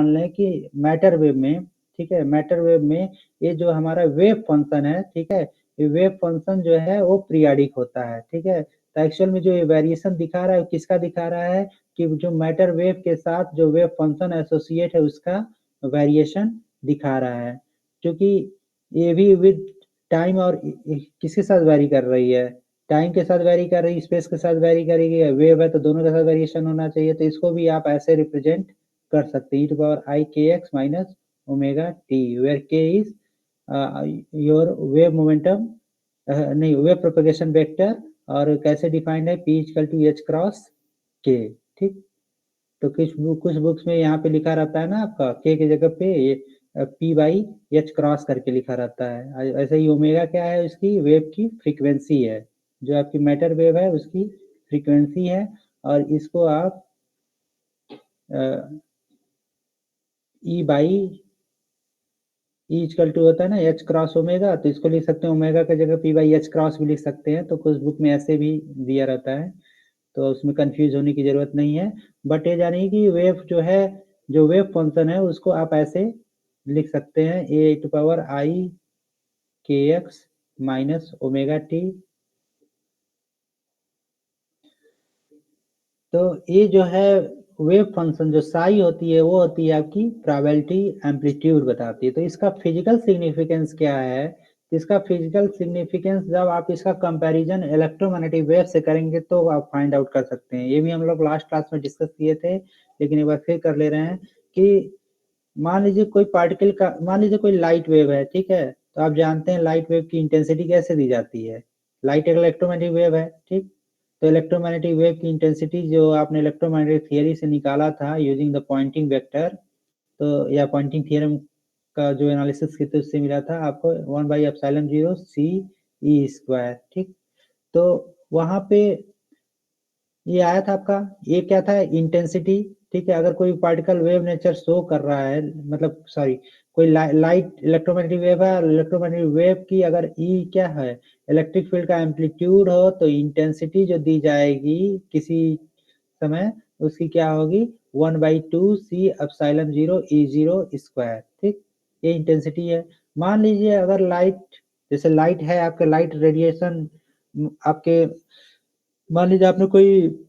मान लें कि मैटर वेव में, ठीक है, मैटर वेव में ये जो हमारा वेव फंक्शन है, ठीक है, ये वेव फंक्शन जो है वो पीरियाडिक होता है, ठीक है। तो एक्चुअल में जो ये वेरिएशन दिखा रहा है किसका दिखा रहा है कि जो मैटर वेव के साथ जो वेव फंक्शन एसोसिएट है उसका वेरिएशन दिखा रहा है, क्योंकि ये भी विद टाइम और किसके साथ वेरी कर रही है, टाइम के साथ वेरी कर रही है, स्पेस के साथ वेरी करेगी, वेव है तो दोनों के साथ वेरिएशन होना चाहिए। तो इसको भी आप ऐसे रिप्रेजेंट कर सकते हैं, e⁻⁴ minus omega T, where K is your wave momentum, नहीं, वेव प्रोपेगेशन वेक्टर, और कैसे डिफाइंड है, p equal to h cross k, ठीक। तो कुछ बुक्स में यहाँ पे लिखा रहता है ना आपका k की जगह पे ये p बाई h क्रॉस करके लिखा रहता है। ऐसे ही ओमेगा क्या है, उसकी वेव की फ्रीक्वेंसी है, जो आपकी मैटर वेव है उसकी फ्रीक्वेंसी है, और इसको आप e by E equal to होता है ना h क्रॉस ओमेगा, तो इसको लिख सकते हैं ओमेगा की जगह p बाई h क्रॉस भी लिख सकते हैं। तो कुछ बुक में ऐसे भी दिया रहता है, तो उसमें कंफ्यूज होने की जरूरत नहीं है। बट ये जानिए कि वेव जो है, जो वेव फंक्शन है उसको आप ऐसे लिख सकते हैं, a⁻⁴ माइनस ओमेगा टी। तो ये जो है वेव फंक्शन जो साई होती है वो होती है आपकी प्रोबेबिलिटी एम्पलीट्यूड बताती है। तो इसका फिजिकल सिग्निफिकेंस क्या है, इसका फिजिकल सिग्निफिकेंस जब आप इसका कंपैरिजन इलेक्ट्रोमैग्नेटिक वेव से करेंगे तो आप फाइंड आउट कर सकते हैं। ये भी हम लोग लास्ट क्लास में डिस्कस किए थे, लेकिन एक बार फिर कर ले रहे हैं कि मान लीजिए कोई पार्टिकल का, मान लीजिए कोई लाइट वेव है, ठीक है, तो आप जानते हैं लाइट वेव की इंटेंसिटी कैसे दी जाती है। लाइट एक इलेक्ट्रोमैग्नेटिक वेव है, ठीक। तो इलेक्ट्रोमैग्नेटिक वेव की इंटेंसिटी जो आपने इलेक्ट्रोमैग्नेटिक थियरी से निकाला था यूजिंग द पॉइंटिंग वेक्टर, तो या पॉइंटिंग थ्योरम का जो एनालिसिस किए थे उससे मिला था आपको 1/ε0 c e स्क्वायर, ठीक। तो वहां पे ये आया था आपका, ये क्या था, इंटेंसिटी, ठीक है। अगर कोई पार्टिकल वेव नेचर शो कर रहा है, मतलब सॉरी, कोई लाइट इलेक्ट्रोमैग्नेटिक वेव है, इलेक्ट्रोमैग्नेटिक वेव की अगर ई क्या है, इलेक्ट्रिक फील्ड का एम्पलीट्यूड हो, तो इंटेंसिटी जो दी जाएगी किसी समय उसकी क्या होगी, 1/2 c⁻�0 E0 स्क्वायर, ठीक। ये इंटेंसिटी है। मान लीजिए अगर लाइट, जैसे लाइट है आपके, लाइट रेडिएशन आपके, मान लीजिए आपने कोई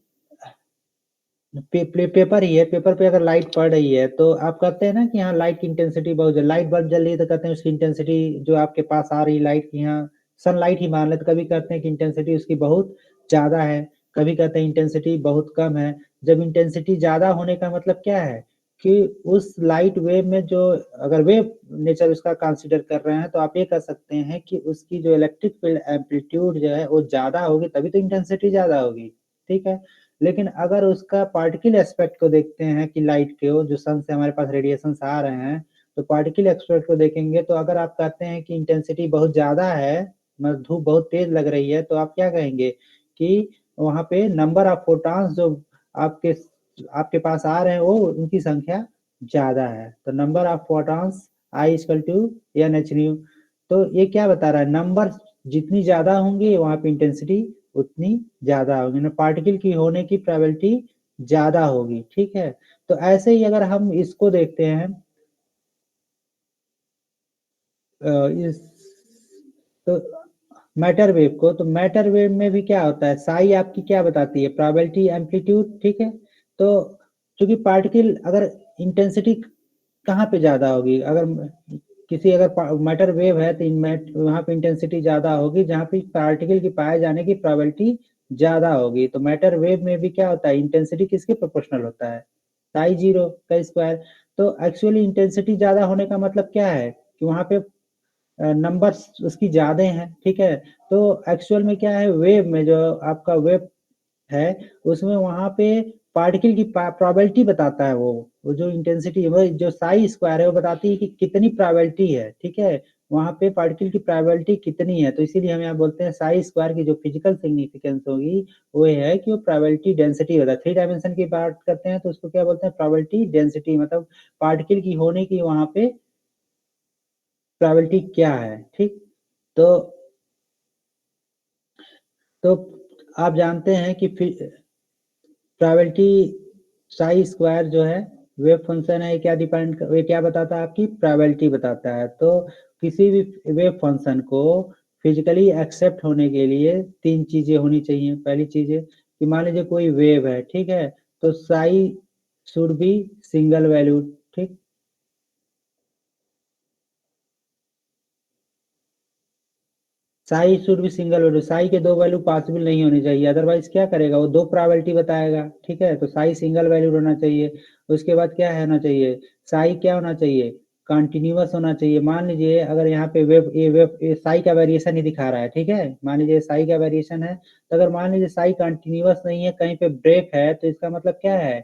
पेपर ही है, पेपर पे अगर लाइट पड़ रही है तो आप कहते हैं ना कि यहाँ लाइट की इंटेंसिटी बहुत है, लाइट बल्ब जल रही है तो कहते हैं उसकी इंटेंसिटी जो आपके पास आ रही लाइट की, यहाँ सनलाइट ही मान ले, तो कभी कहते हैं कि इंटेंसिटी उसकी बहुत ज्यादा है, कभी कहते हैं इंटेंसिटी बहुत कम है। जब इंटेंसिटी ज्यादा होने का मतलब क्या है कि उस लाइट वेव में जो, अगर वेव नेचर उसका कंसिडर कर रहे हैं तो आप ये कह सकते हैं कि उसकी जो इलेक्ट्रिक फील्ड एम्पलीट्यूड जो है वो ज्यादा होगी, तभी तो इंटेंसिटी ज्यादा होगी, ठीक है। लेकिन अगर उसका पार्टिकल एस्पेक्ट को देखते हैं कि लाइट के जो सन से हमारे पास रेडिएशन आ रहे हैं, तो पार्टिकल एस्पेक्ट को देखेंगे तो अगर आप कहते हैं कि इंटेंसिटी बहुत ज्यादा है, मतलब धूप बहुत तेज लग रही है, तो आप क्या कहेंगे कि वहां पे नंबर ऑफ फोटॉन्स जो आपके आपके पास आ रहे हैं वो उनकी संख्या ज्यादा है। तो number of photons I equal to N H nu. तो ये क्या बता रहा है, नंबर जितनी ज्यादा होंगी वहां पे इंटेंसिटी उतनी ज्यादा होगी ना, पार्टिकल की होने की प्रोबेबिलिटी ज्यादा होगी, ठीक है। तो ऐसे ही अगर हम इसको देखते हैं इस, तो मैटर वेव को, तो मैटर वेव में भी क्या होता है, साई आपकी क्या बताती है, प्रोबेबिलिटी एम्पलीट्यूड, ठीक है। तो चूंकि पार्टिकल अगर इंटेंसिटी कहाँ पे ज्यादा होगी, अगर किसी अगर मैटर वेव है तो वहां पे इंटेंसिटी ज्यादा होगी जहाँ पे पार्टिकल की पाए जाने की प्रोबेबिलिटी ज्यादा होगी। तो मैटर वेव में भी क्या होता है, इंटेंसिटी किसके प्रोपोर्शनल होता है, साई जीरो का स्क्वायर। तो एक्चुअली इंटेंसिटी ज्यादा होने का मतलब क्या है कि वहां पे नंबर्स उसकी ज्यादा हैं, ठीक है। तो एक्चुअल में क्या है, वेव में जो आपका वेव है उसमें वहां पे पार्टिकल की प्रोबेबिलिटी बताता है, वो जो इंटेंसिटी वो जो साई स्क्वायर है वो बताती है कि कितनी प्रोबेबिलिटी है, ठीक है। वहां पे पार्टिकल की प्रोबेबिलिटी कितनी है, तो इसीलिए हम यहाँ बोलते हैं साई स्क्वायर की जो फिजिकल सिग्निफिकेंस होगी वो है कि वो प्रोबेबिलिटी डेंसिटी होता है। 3 डायमेंशन की बात करते हैं तो उसको क्या बोलते हैं, प्रोबेबिलिटी डेंसिटी, मतलब पार्टिकल की होने की वहां पे प्रोबेबिलिटी क्या है, ठीक। तो तो आप जानते हैं कि प्रोबेबिलिटी साई स्क्वायर जो है वेव फंक्शन है, क्या डिपेंड, ये क्या बताता है, आपकी प्रोबेबिलिटी बताता है। तो किसी भी वेव फंक्शन को फिजिकली एक्सेप्ट होने के लिए 3 चीजें होनी चाहिए। पहली चीज है कि मान लीजिए कोई वेव है, ठीक है, तो Sai should be single valued, ठीक। साई शुड भी सिंगल वैल्यू, साई के दो वैल्यू पॉसिबल नहीं होनी चाहिए, अदरवाइज क्या करेगा वो, दो प्रोबेबिलिटी बताएगा, ठीक है। तो साई सिंगल वैल्यू होना चाहिए। उसके बाद क्या होना चाहिए, साई क्या होना चाहिए, कंटिन्यूअस होना चाहिए। मान लीजिए अगर यहाँ पे वेव ये साई का वेरिएशन ही दिखा रहा है, ठीक है, मान लीजिए साई का वेरिएशन है, तो अगर मान लीजिए साई कंटिन्यूअस नहीं है, कहीं पे ब्रेक है, तो इसका मतलब क्या है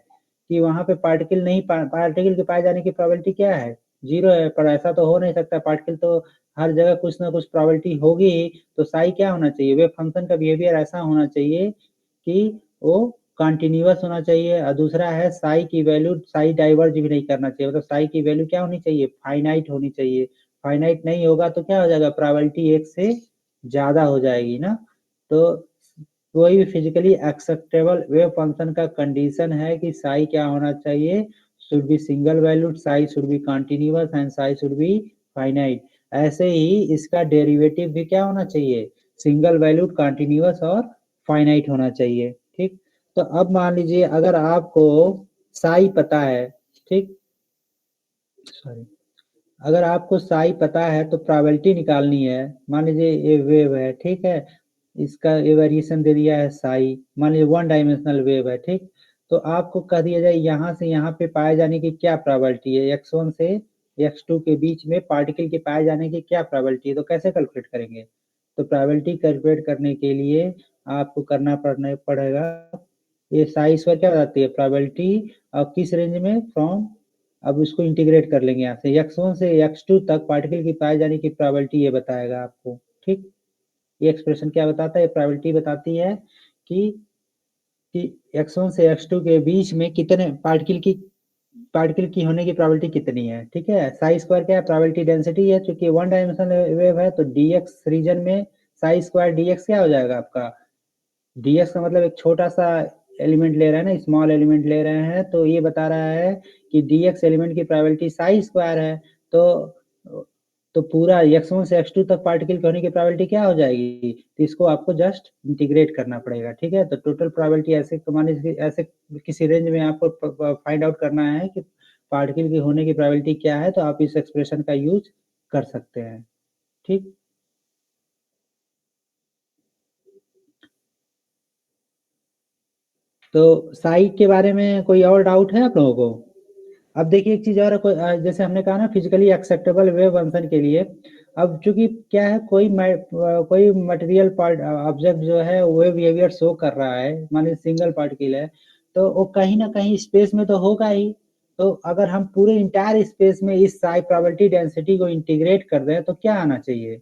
कि वहां पे पार्टिकल नहीं, पार्टिकल के पाए जाने की प्रोबेबिलिटी क्या है, 0 है। पर ऐसा तो हो नहीं सकता, पार्टिकल तो हर जगह कुछ ना कुछ प्रोबेबिलिटी होगी ही। तो साई क्या होना चाहिए, वेव फंक्शन का बिहेवियर ऐसा होना चाहिए कि वो कंटिन्यूअस होना चाहिए। और दूसरा है साई की वैल्यू, साई डाइवर्ज भी नहीं करना चाहिए, मतलब साई की वैल्यू क्या होनी चाहिए, फाइनाइट होनी चाहिए। फाइनाइट नहीं होगा तो क्या हो जाएगा, प्रोबेबिलिटी 1 से ज्यादा हो जाएगी ना। तो कोई भी फिजिकली एक्सेप्टेबल वेव फंक्शन का कंडीशन है कि साई क्या होना चाहिए, should be single valued, Sai should be continuous and Sai should be finite. ऐसे ही इसका डेरिवेटिव भी क्या होना चाहिए, सिंगल वैल्यूड, कंटिन्यूअस और फाइनाइट होना चाहिए, ठीक। तो अब मान लीजिए अगर आपको साई पता है, ठीक, सॉरी, अगर आपको साई पता है तो प्रोबेबिलिटी निकालनी है। मान लीजिए ये वेव है, ठीक है, इसका ये वेरिएशन दे दिया है साई, मान लीजिए 1 डायमेंशनल वेव है, ठीक। तो आपको कह दिया जाए यहाँ से यहाँ पे पाए जाने की क्या प्रोबेबिलिटी है, x1 से x2 के बीच में पार्टिकल के पाए जाने की क्या प्रोबेबिलिटी है, तो कैसे कैलकुलेट करेंगे। तो प्रोबेबिलिटी कैलकुलेट करने के लिए आपको करना पड़ेगा, ये साई स्क्वायर क्या बताती है, प्रोबेबिलिटी अब किस रेंज में, फ्रॉम, अब इसको इंटीग्रेट कर लेंगे यहाँ से x1 से x2 तक पार्टिकल की पाए जाने की प्रोबेबिलिटी, ये बताएगा आपको, ठीक। ये एक्सप्रेशन क्या बताता है, प्रोबेबिलिटी बताती है कि कि x1 से x2 के बीच में कितने पार्टिकल की होने की प्रोबेबिलिटी कितनी है, ठीक है। साई स्क्वायर क्या है, प्रोबेबिलिटी डेंसिटी है, क्योंकि 1 डायमेंशनल वेव है तो dx रीजन में साई स्क्वायर dx क्या हो जाएगा आपका, dx का मतलब एक छोटा सा एलिमेंट ले रहे हैं ना, स्मॉल एलिमेंट ले रहे हैं, तो ये बता रहा है कि dx एलिमेंट की प्रोबेबिलिटी साई स्क्वायर है। तो पूरा x1 से x2 तक पार्टिकल के होने की प्रोबेबिलिटी क्या हो जाएगी, तो इसको आपको जस्ट इंटीग्रेट करना पड़ेगा, ठीक है। तो टोटल प्रोबेबिलिटी ऐसे मान लीजिए ऐसे किसी रेंज में आपको फाइंड आउट करना है कि पार्टिकल के होने की प्रोबेबिलिटी क्या है, तो आप इस एक्सप्रेशन का यूज कर सकते हैं, ठीक। तो साई के बारे में कोई और डाउट है आप लोगों को। अब देखिए एक चीज और है, जैसे हमने कहा ना फिजिकली एक्सेप्टेबल वेव फंक्शन के लिए, अब चूंकि क्या है, कोई मटेरियल पार्ट ऑब्जेक्ट जो है वेव बिहेवियर शो कर रहा है, मान सिंगल पार्टिकल है, तो वो कहीं ना कहीं स्पेस में तो होगा ही। तो अगर हम पूरे इंटायर स्पेस में इस साई प्रोबेबिलिटी डेंसिटी को इंटीग्रेट कर दें तो क्या आना चाहिए,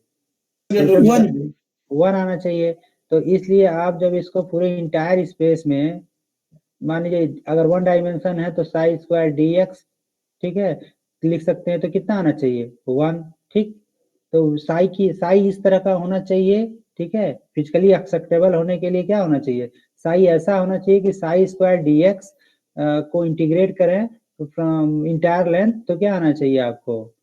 वन। 1 आना चाहिए। तो इसलिए आप जब इसको पूरे इंटायर स्पेस में, मान लीजिए अगर 1 डायमेंशन है तो साई स्क्वायर dx, ठीक है, लिख सकते हैं, तो कितना आना चाहिए, 1, ठीक। तो साई इस तरह का होना चाहिए, ठीक है। फिजिकली एक्सेप्टेबल होने के लिए क्या होना चाहिए, साई ऐसा होना चाहिए कि साई स्क्वायर dx को इंटीग्रेट करें फ्रॉम इंटायर लेंथ, तो क्या आना चाहिए आपको,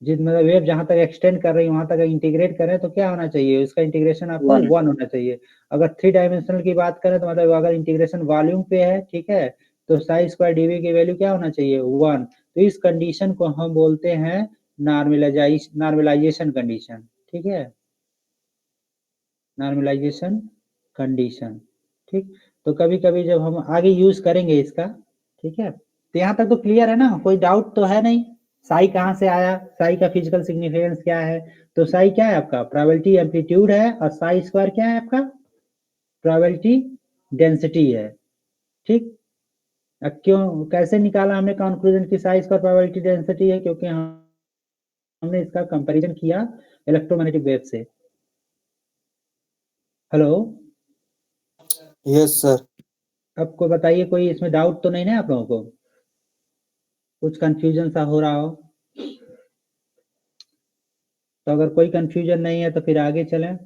जिस मतलब वेव जहां तक एक्सटेंड कर रही है वहां तक इंटीग्रेट करें तो क्या होना चाहिए, उसका इंटीग्रेशन आपका वन। 1 होना चाहिए। अगर 3 डायमेंशनल की बात करें तो मतलब अगर इंटीग्रेशन वॉल्यूम पे है, ठीक है, तो साई स्क्वायर डीवी की वैल्यू क्या होना चाहिए, 1। तो इस कंडीशन को हम बोलते हैं नॉर्मलाइजेशन कंडीशन, ठीक है, नॉर्मलाइजेशन कंडीशन, ठीक। तो कभी कभी जब हम आगे यूज करेंगे इसका, ठीक है। तो यहाँ तक तो क्लियर है ना, कोई डाउट तो है नहीं, साई कहाँ से आया, साई का फिजिकल सिग्निफिकेंस क्या है। तो साई क्या है आपका, प्रोबेबिलिटी एम्पलीट्यूड है, और साई स्क्वायर क्या है आपका, प्रोबेबिलिटी डेंसिटी है, ठीक। अब क्यों, कैसे निकाला हमने कंक्लूजन की साई स्क्वायर प्रोबेबिलिटी डेंसिटी है, क्योंकि हमने इसका कंपैरिजन किया इलेक्ट्रोमैग्नेटिक वेव से। Hello, yes sir. आपको बताइए कोई इसमें डाउट तो नहीं ना आप लोगों को, कुछ कंफ्यूजन सा हो रहा हो। तो अगर कोई कंफ्यूजन नहीं है तो फिर आगे चलें।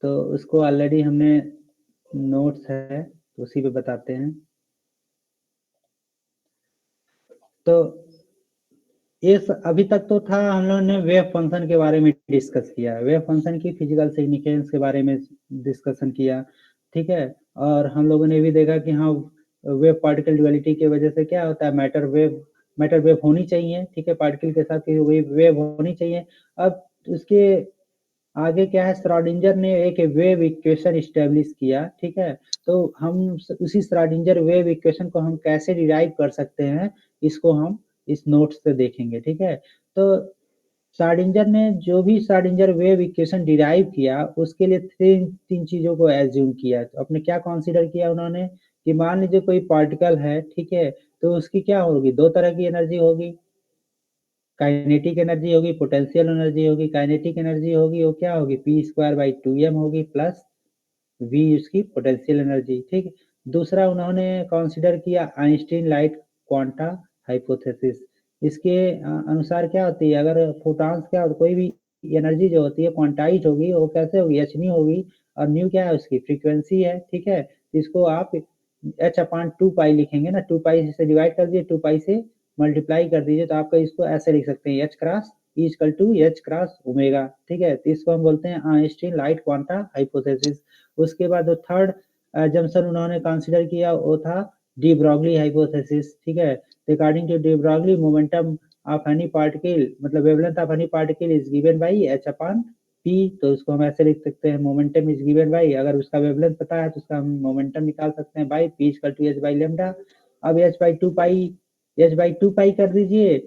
तो उसको ऑलरेडी हमने नोट्स है तो उसी पे बताते हैं। तो इस अभी तक तो था हम लोगों ने वेव फंक्शन के बारे में डिस्कस किया, वेव फंक्शन की फिजिकल सिग्निफिकेंस के बारे में डिस्कशन किया, ठीक है? और हम लोगों ने भी देखा कि हाँ, वेव पार्टिकल ड्युअलिटी की वजह से क्या होता है, मैटर वेव होनी चाहिए, ठीक है? पार्टिकल के साथ वेव होनी चाहिए। अब उसके आगे क्या है, श्रोडिंगर ने एक वेव इक्वेशन एस्टेब्लिश किया, ठीक है? तो हम उसी श्रोडिंगर वेव इक्वेशन को हम कैसे डिराइव कर सकते हैं, इसको हम इस नोट्स से देखेंगे, ठीक है? तो श्रोडिंगर ने जो भी श्रोडिंगर वेव इक्वेशन डिराइव किया, उसके लिए तीन चीजों को एज्यूम किया। तो आपने क्या कंसीडर किया उन्होंने, कि मान लीजिए कोई पार्टिकल है, ठीक है? तो उसकी क्या होगी, दो तरह की एनर्जी होगी, काइनेटिक एनर्जी होगी, पोटेंशियल एनर्जी होगी। काइनेटिक एनर्जी होगी वो क्या होगी, p²/2m होगी प्लस v उसकी पोटेंशियल एनर्जी, ठीक। दूसरा उन्होंने कंसीडर किया आइंस्टीन लाइट क्वांटा हाइपोथेसिस। इसके अनुसार क्या होती है, अगर फोटॉन्स क्या कोई भी एनर्जी जो होती है क्वांटाइज होगी, वो कैसे होगी, h न्यू होगी, और न्यू क्या है उसकी फ्रीक्वेंसी है, ठीक है। इसको आप h/2π लिखेंगे ना, 2π से डिवाइड कर दीजिए, 2π से मल्टीप्लाई कर दीजिए, तो आपका इसको ऐसे लिख सकते हैं, h cross E equal to h cross omega, ठीक है। तो इसको हम बोलते हैं आइंस्टीन लाइट क्वांटा हाइपोथेसिस। उसके बाद जो थर्ड जंक्शन उन्होंने कंसीडर किया वो था डी ब्रॉगली हाइपोथेसिस, ठीक है। According to de Broglie momentum of any particle, मतलब wavelength of any particle is given by h upon p। तो इसको हम ऐसे लिख सकते हैं, मोमेंटम इज गिवन बाय, अगर उसका वेवलेंथ पता है तो उसका हम मोमेंटम निकाल सकते हैं by p equal to h by lambda. अब h/2π कर दीजिए,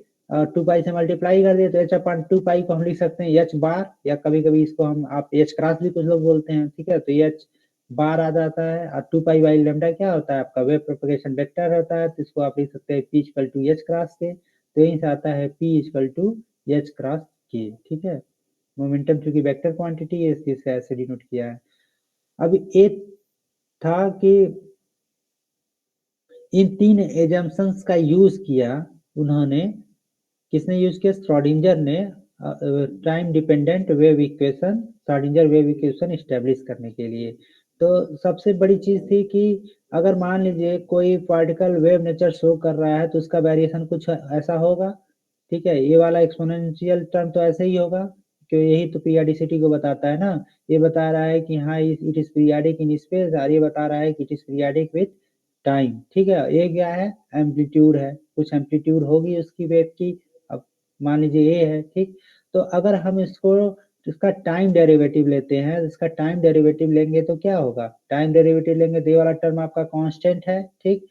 2π से मल्टीप्लाई कर दिए, तो h/2π को हम लिख सकते हैं h बार, या कभी कभी इसको हम आप h क्रॉस भी कुछ लोग बोलते हैं, ठीक है। तो h बार आ जाता है, और 2π बाई लैम्डा क्या होता है आपका वेव प्रोपगेशन वेक्टर होता है, तो इसको आप लिख सकते हैं p equal to h cross K. तो यहीं से आता है p equal to h cross k, ठीक है। मोमेंटम चूंकि वेक्टर क्वांटिटी है, इसलिए इसे ऐसे डिनोट किया है। अब एक था कि इन तीन एजम्पशंस का यूज किया उन्होंने, किसने यूज किया, श्रोडिंगर ने, time dependent wave equation, Schrodinger wave equation establish करने के लिए। तो सबसे बड़ी चीज थी कि अगर मान लीजिए कोई पार्टिकल वेव नेचर शो कर रहा है, तो उसका वेरिएशन कुछ ऐसा होगा, ठीक है। ये वाला एक्सपोनेंशियल टर्म तो ऐसे ही होगा, क्यों, यही तो पीरियडिसिटी को बताता है ना। ये बता रहा है कि हाँ it is periodic in space, और ये बता रहा है कि it is periodic with time, ठीक है। ये क्या है, एम्पलीट्यूड है, कुछ एम्पलीट्यूड होगी उसकी वेव की। अब मान लीजिए ये है, ठीक। तो अगर हम इसका टाइम डेरिवेटिव लेते हैं, इसका टाइम डेरिवेटिव लेंगे तो क्या होगा, टाइम डेरिवेटिव लेंगे तो ये वाला टर्म आपका कांस्टेंट है, ठीक।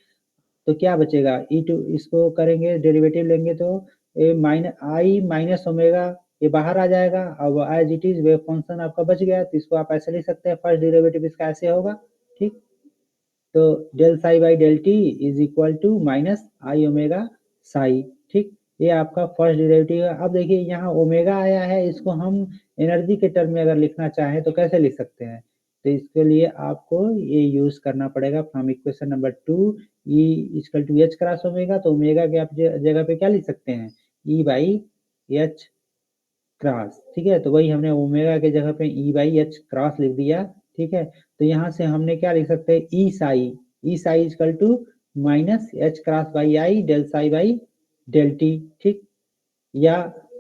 तो क्या बचेगा, इसको करेंगे डेरिवेटिव लेंगे तो आई माइनस ओमेगा, ये बाहर आ जाएगा। अब as it is wave function आपका बच गया, तो इसको आप ऐसे लिख सकते हैं, फर्स्ट डेरिवेटिव इसका ऐसे होगा, ठीक। तो del psi by del T is equal to minus I omega psi, ठीक। ये आपका फर्स्ट डेरिवेटिव है। अब देखिए यहाँ ओमेगा आया है, इसको हम एनर्जी के टर्म में अगर लिखना चाहें तो कैसे लिख सकते हैं, तो इसके लिए आपको ये यूज करना पड़ेगा from equation number 2, E equal to H cross omega. तो ओमेगा के आप जगह पे क्या लिख सकते हैं, ई बाई एच क्रॉस, ठीक है। तो वही हमने ओमेगा के जगह पे ई बाई एच क्रॉस लिख दिया, ठीक है। तो यहाँ से हमने क्या लिख सकते हैं, E psi equal to minus H cross by i del psi by del T, ठीक। या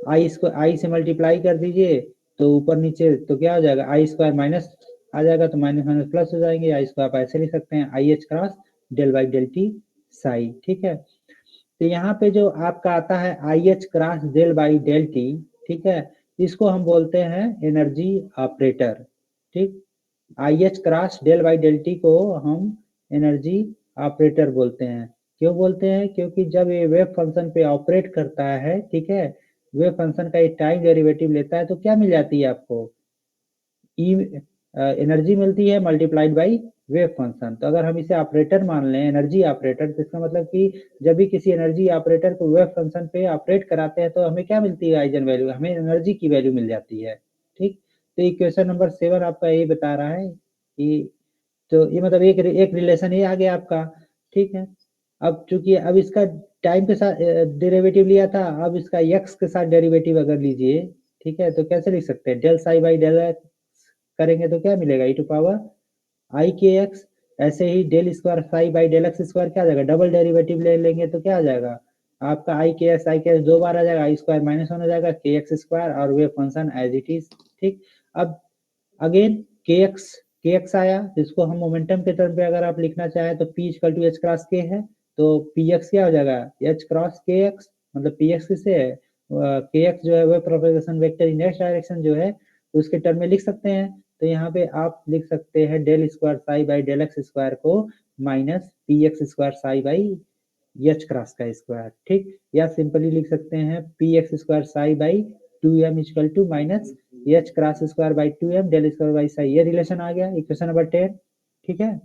आई से मल्टीप्लाई कर दीजिए, तो ऊपर नीचे तो क्या हो जाएगा, आई स्क्वायर माइनस आ जाएगा, तो माइनस माइनस प्लस हो जाएंगे, आई स्क्वायर आप ऐसे लिख सकते हैं, I H cross del by del T psi, ठीक है। तो यहाँ पे जो आपका आता है I H cross del by del T, ठीक है, इसको हम बोलते हैं एनर्जी ऑपरेटर, ठीक। I H cross del by del T को हम एनर्जी ऑपरेटर बोलते हैं। क्यों बोलते हैं, क्योंकि जब ये वेव फंक्शन पे ऑपरेट करता है, ठीक है, वेव फंक्शन का ये टाइम डेरिवेटिव लेता है, तो क्या मिल जाती है आपको, ई एनर्जी मिलती है मल्टीप्लाइड बाई वेव फंक्शन। तो अगर हम इसे ऑपरेटर मान लें, एनर्जी ऑपरेटर, तो इसका मतलब कि जब भी किसी एनर्जी ऑपरेटर को वेव फंक्शन पे ऑपरेट कराते हैं, तो हमें क्या मिलती है, आइजन वैल्यू, हमें एनर्जी की वैल्यू मिल जाती है, ठीक। तो इक्वेशन नंबर 7 आपका यही बता रहा है कि, तो ये मतलब एक रिलेशन ये आ गया आपका, ठीक है। अब चूंकि अब इसका टाइम के साथ डेरिवेटिव लिया था, अब इसका एक्स के साथ डेरिवेटिव अगर लीजिए, ठीक है, तो कैसे लिख सकते हैं, del psi by del X करेंगे तो क्या मिलेगा, ई to power I k x. ऐसे ही del square psi by del x square क्या आ जाएगा, डबल डेरिवेटिव ले लेंगे तो क्या आ जाएगा, आपका आई के एस 2 बार आ जाएगा, आई स्क्वायर -1 हो जाएगा, के एक्स स्क्वायर और wave function as it is. ठीक, अब अगेन के एक्स आया, जिसको हम मोमेंटम के टर्म पे अगर आप लिखना चाहें तो P equal to H cross K है, तो पी एक्स क्या हो जाएगा, एच क्रॉस के एक्स, मतलब पी एक्स किससे है, के एक्स जो है वह propagation vector in X direction जो है, तो उसके टर्म में लिख सकते हैं। तो यहाँ पे आप लिख सकते हैं del square psi by del x square को minus p x square psi by H cross का स्क्वायर। ठीक, या सिंपली लिख सकते हैं p x square psi by 2m equal to minus H cross square by 2m del square by psi. ये relation आ गया equation number 10। ठीक है,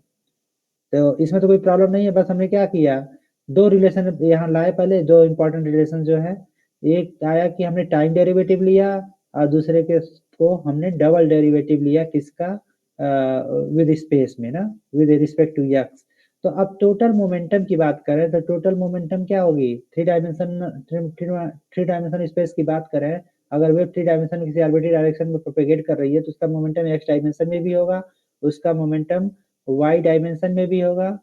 तो इसमें तो कोई प्रॉब्लम नहीं है, बस हमने क्या किया, दो रिलेशन यहाँ लाए, पहले दो इंपॉर्टेंट रिलेशन जो है, एक आया कि हमने टाइम डेरिवेटिव लिया और दूसरे के को हमने डबल डेरिवेटिव लिया, किसका, विद स्पेस में ना, विद रिस्पेक्ट टू एक्स। तो अब टोटल मोमेंटम की बात करें तो टोटल मोमेंटम क्या होगी, थ्री डायमेंशन स्पेस की बात करें, अगर वेव थ्री डायमेंशन किसी आर्बिट्ररी डायरेक्शन में प्रोपेगेट कर रही है तो उसका मोमेंटम एक्स डायमेंशन में भी होगा, उसका मोमेंटम वाई डायमेंशन में भी होगा।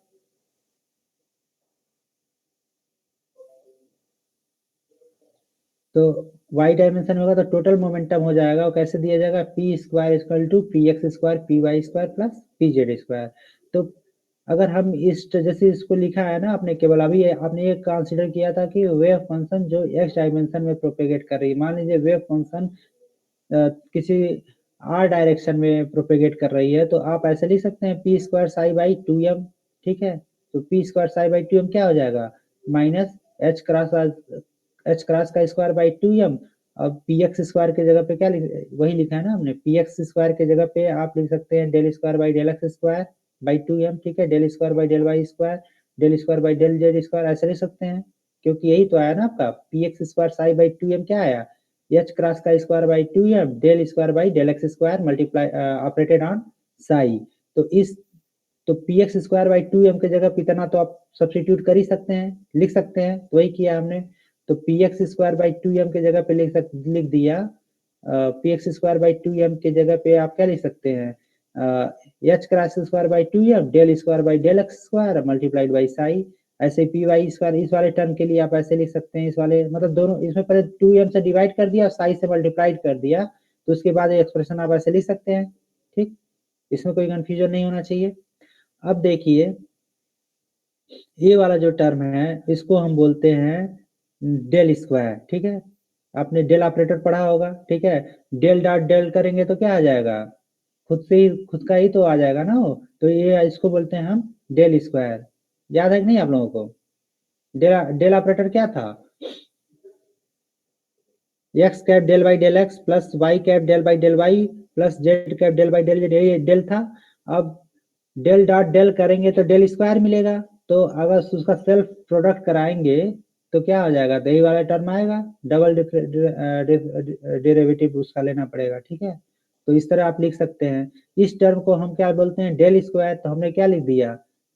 तो वाई डायमेंशन होगा तो टोटल मोमेंटम हो जाएगा, वो कैसे दिया जाएगा, P square equal to P x square P Y square plus P Z square. तो अगर हम इस जैसे इसको लिखा है ना, आपने केवल अभी आपने ये कंसीडर किया था कि वेव फंक्शन जो एक्स डायमेंशन में प्रोपेगेट कर रही है, मान लीजिए वेव फंक्शन किसी आर डायरेक्शन में प्रोपेगेट कर रही है, तो आप ऐसे लिख सकते हैं P square psi by 2m। ठीक है, तो P square psi by 2m क्या हो जाएगा, माइनस एच क्रॉस का स्क्वायर बाई 2m। अब पी एक्स स्क्वायर के जगह पे क्या वही लिखा है ना हमने, पी एक्स स्क्वायर के जगह पे आप लिख सकते हैं del square by del x square by 2m। ठीक है, del square by del Y square, del square by del Z square, ऐसे लिख सकते हैं, क्योंकि यही तो आया ना आपका P x square psi by 2m क्या आया, एच क्रॉस का square by 2m del square by del x square multiply operated on psi. तो इस तो P x square by 2m के जगह पे इतना तो आप सब्सटीट्यूट कर ही सकते हैं, लिख सकते हैं, तो वही किया हमने। तो P x square by 2m के जगह पे लिख दिया, P x square by 2m के जगह पे आप क्या लिख सकते हैं, H cross square by 2m del square by del x square multiplied by psi. ऐसे पी वाई स्क्वायर इस वाले टर्म के लिए आप ऐसे लिख सकते हैं, इस वाले मतलब दोनों, इसमें पहले 2m से डिवाइड कर दिया, साई से मल्टीप्लाइड कर दिया, तो उसके बाद एक्सप्रेशन आप ऐसे लिख सकते हैं। ठीक, इसमें कोई कंफ्यूजन नहीं होना चाहिए। अब देखिए ये वाला जो टर्म है इसको हम बोलते हैं डेल स्क्वायर। ठीक है, आपने डेल ऑपरेटर पढ़ा होगा। ठीक है, डेल डॉट डेल करेंगे तो क्या आ जाएगा, खुद से ही खुद का ही तो आ जाएगा ना वो, तो ये इसको बोलते हैं हम डेल स्क्वायर। याद है कि नहीं आप लोगों को, डेल डेल ऑपरेटर क्या था, X cap del by del X plus Y cap del by del Y plus Z cap del by del Z, ये डेल था। अब डेल डॉट डेल करेंगे तो डेल स्क्वायर मिलेगा, तो अगर उसका सेल्फ प्रोडक्ट कराएंगे तो क्या हो जाएगा, तो यही वाला टर्म आएगा, डबल डेरिवेटिव उसका लेना पड़ेगा। ठीक है, तो इस तरह आप लिख सकते हैं, इस टर्म को हम क्या बोलते हैं, डेल स्क्वायर। तो हमने क्या लिख दिया,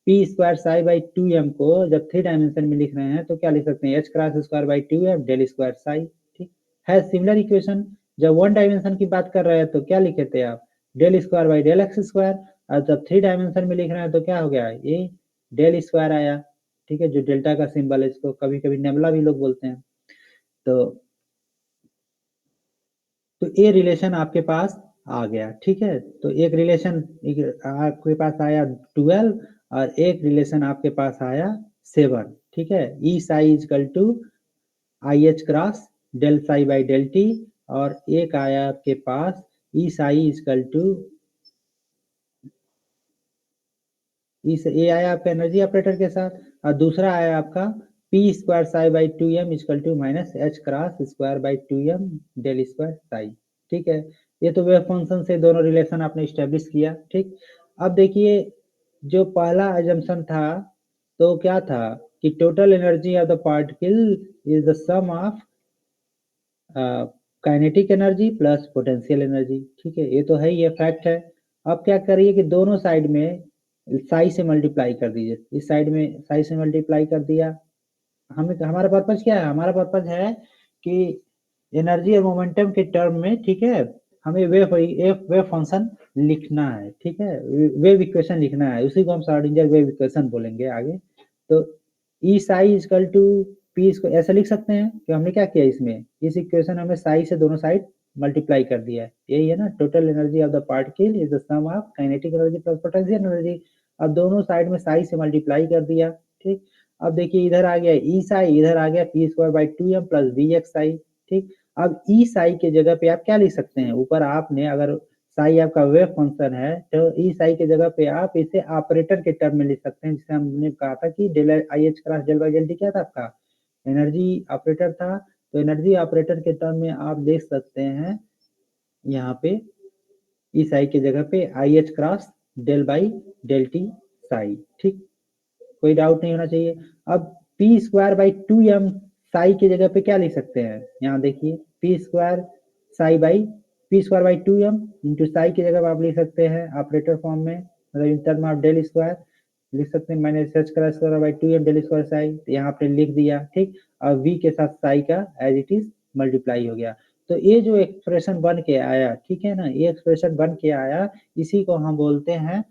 P square psi by 2m को जब थ्री डायमेंशन में लिख रहे हैं तो क्या लिख सकते हैं, H cross square by 2m del square psi. ठीक है, सिमिलर इक्वेशन जब वन डायमेंशन की बात कर रहे हैं तो क्या लिखे थे आप, del square by del x square, और जब थ्री डायमेंशन में लिख रहे हैं तो क्या हो गया, ये डेल स्क्वायर आया। ठीक है, जो डेल्टा का सिंबल है, इसको कभी कभी नेबला भी लोग बोलते हैं। तो ये रिलेशन आपके पास आ गया। ठीक है, तो एक रिलेशन आपके पास आया 12 और एक रिलेशन आपके पास आया 7। ठीक है, E psi equal to i H cross del psi by del t, और एक आया आपके पास ई साई इजकल टू ये आया आपका एनर्जी ऑपरेटर के साथ, और दूसरा आया आपका P square psi by 2m equal to minus H cross square by 2m del square psi. ठीक है, ये तो वेव फंक्शन से दोनों रिलेशन आपने स्टेब्लिश किया। ठीक, अब देखिए जो पहला एजम्पशन था तो क्या था कि total energy of the particle is the sum of kinetic energy plus potential energy. ठीक है, ये तो है, ये फैक्ट है। अब क्या करिए कि दोनों साइड में साई से मल्टीप्लाई कर दीजिए, इस साइड में साई से मल्टीप्लाई कर दिया। हमें हमारा पर्पज क्या है, हमारा पर्पज है कि एनर्जी और मोमेंटम के टर्म में, ठीक है, हमें वेव फंक्शन लिखना है। ठीक है, वेव इक्वेशन लिखना है, उसी को हम श्रोडिंगर वेव इक्वेशन बोलेंगे आगे। तो ई साई इजकल टू पी इसको ऐसा लिख सकते हैं कि हमने क्या किया इसमें, इस इक्वेशन हमें साई से दोनों साइड मल्टीप्लाई कर दिया है, यही है ना, total energy of the particle is the sum of kinetic energy plus potential energy. अब दोनों साइड में साई से मल्टीप्लाई कर दिया, ठीक। अब देखिए इधर आ गया ई साई, इधर आ गया P square by 2m plus V X psi, ठीक। अब ई साई के जगह पे आप क्या लिख सकते हैं, ऊपर आपने अगर साई आपका वेव फंक्शन है तो ई साई के जगह पे आप इसे ऑपरेटर के टर्म में लिख सकते हैं, जिसे हमने कहा था कि del I H cross del by del T क्या था आपका, एनर्जी ऑपरेटर था। तो एनर्जी ऑपरेटर के टर्म में आप देख सकते हैं यहाँ पे ई साई के जगह पे I H cross del by del T psi, ठीक, कोई डाउट नहीं होना चाहिए। अब P square by 2m Sai की जगह पे क्या लिख सकते हैं, यहाँ देखिए P square psi by P square by 2m into Sai की जगह आप लिख सकते हैं ऑपरेटर फॉर्म में, मतलब in term of del square लिख सकते हैं, minus H square by 2m del square psi, तो यहाँ पे लिख दिया, ठीक। अब वी के साथ साई का एज इट इज मल्टीप्लाई हो गया। तो ये जो एक्सप्रेशन बन के आया, ठीक है ना, ये एक्सप्रेशन बन के आया, इसी को हम बोलते हैं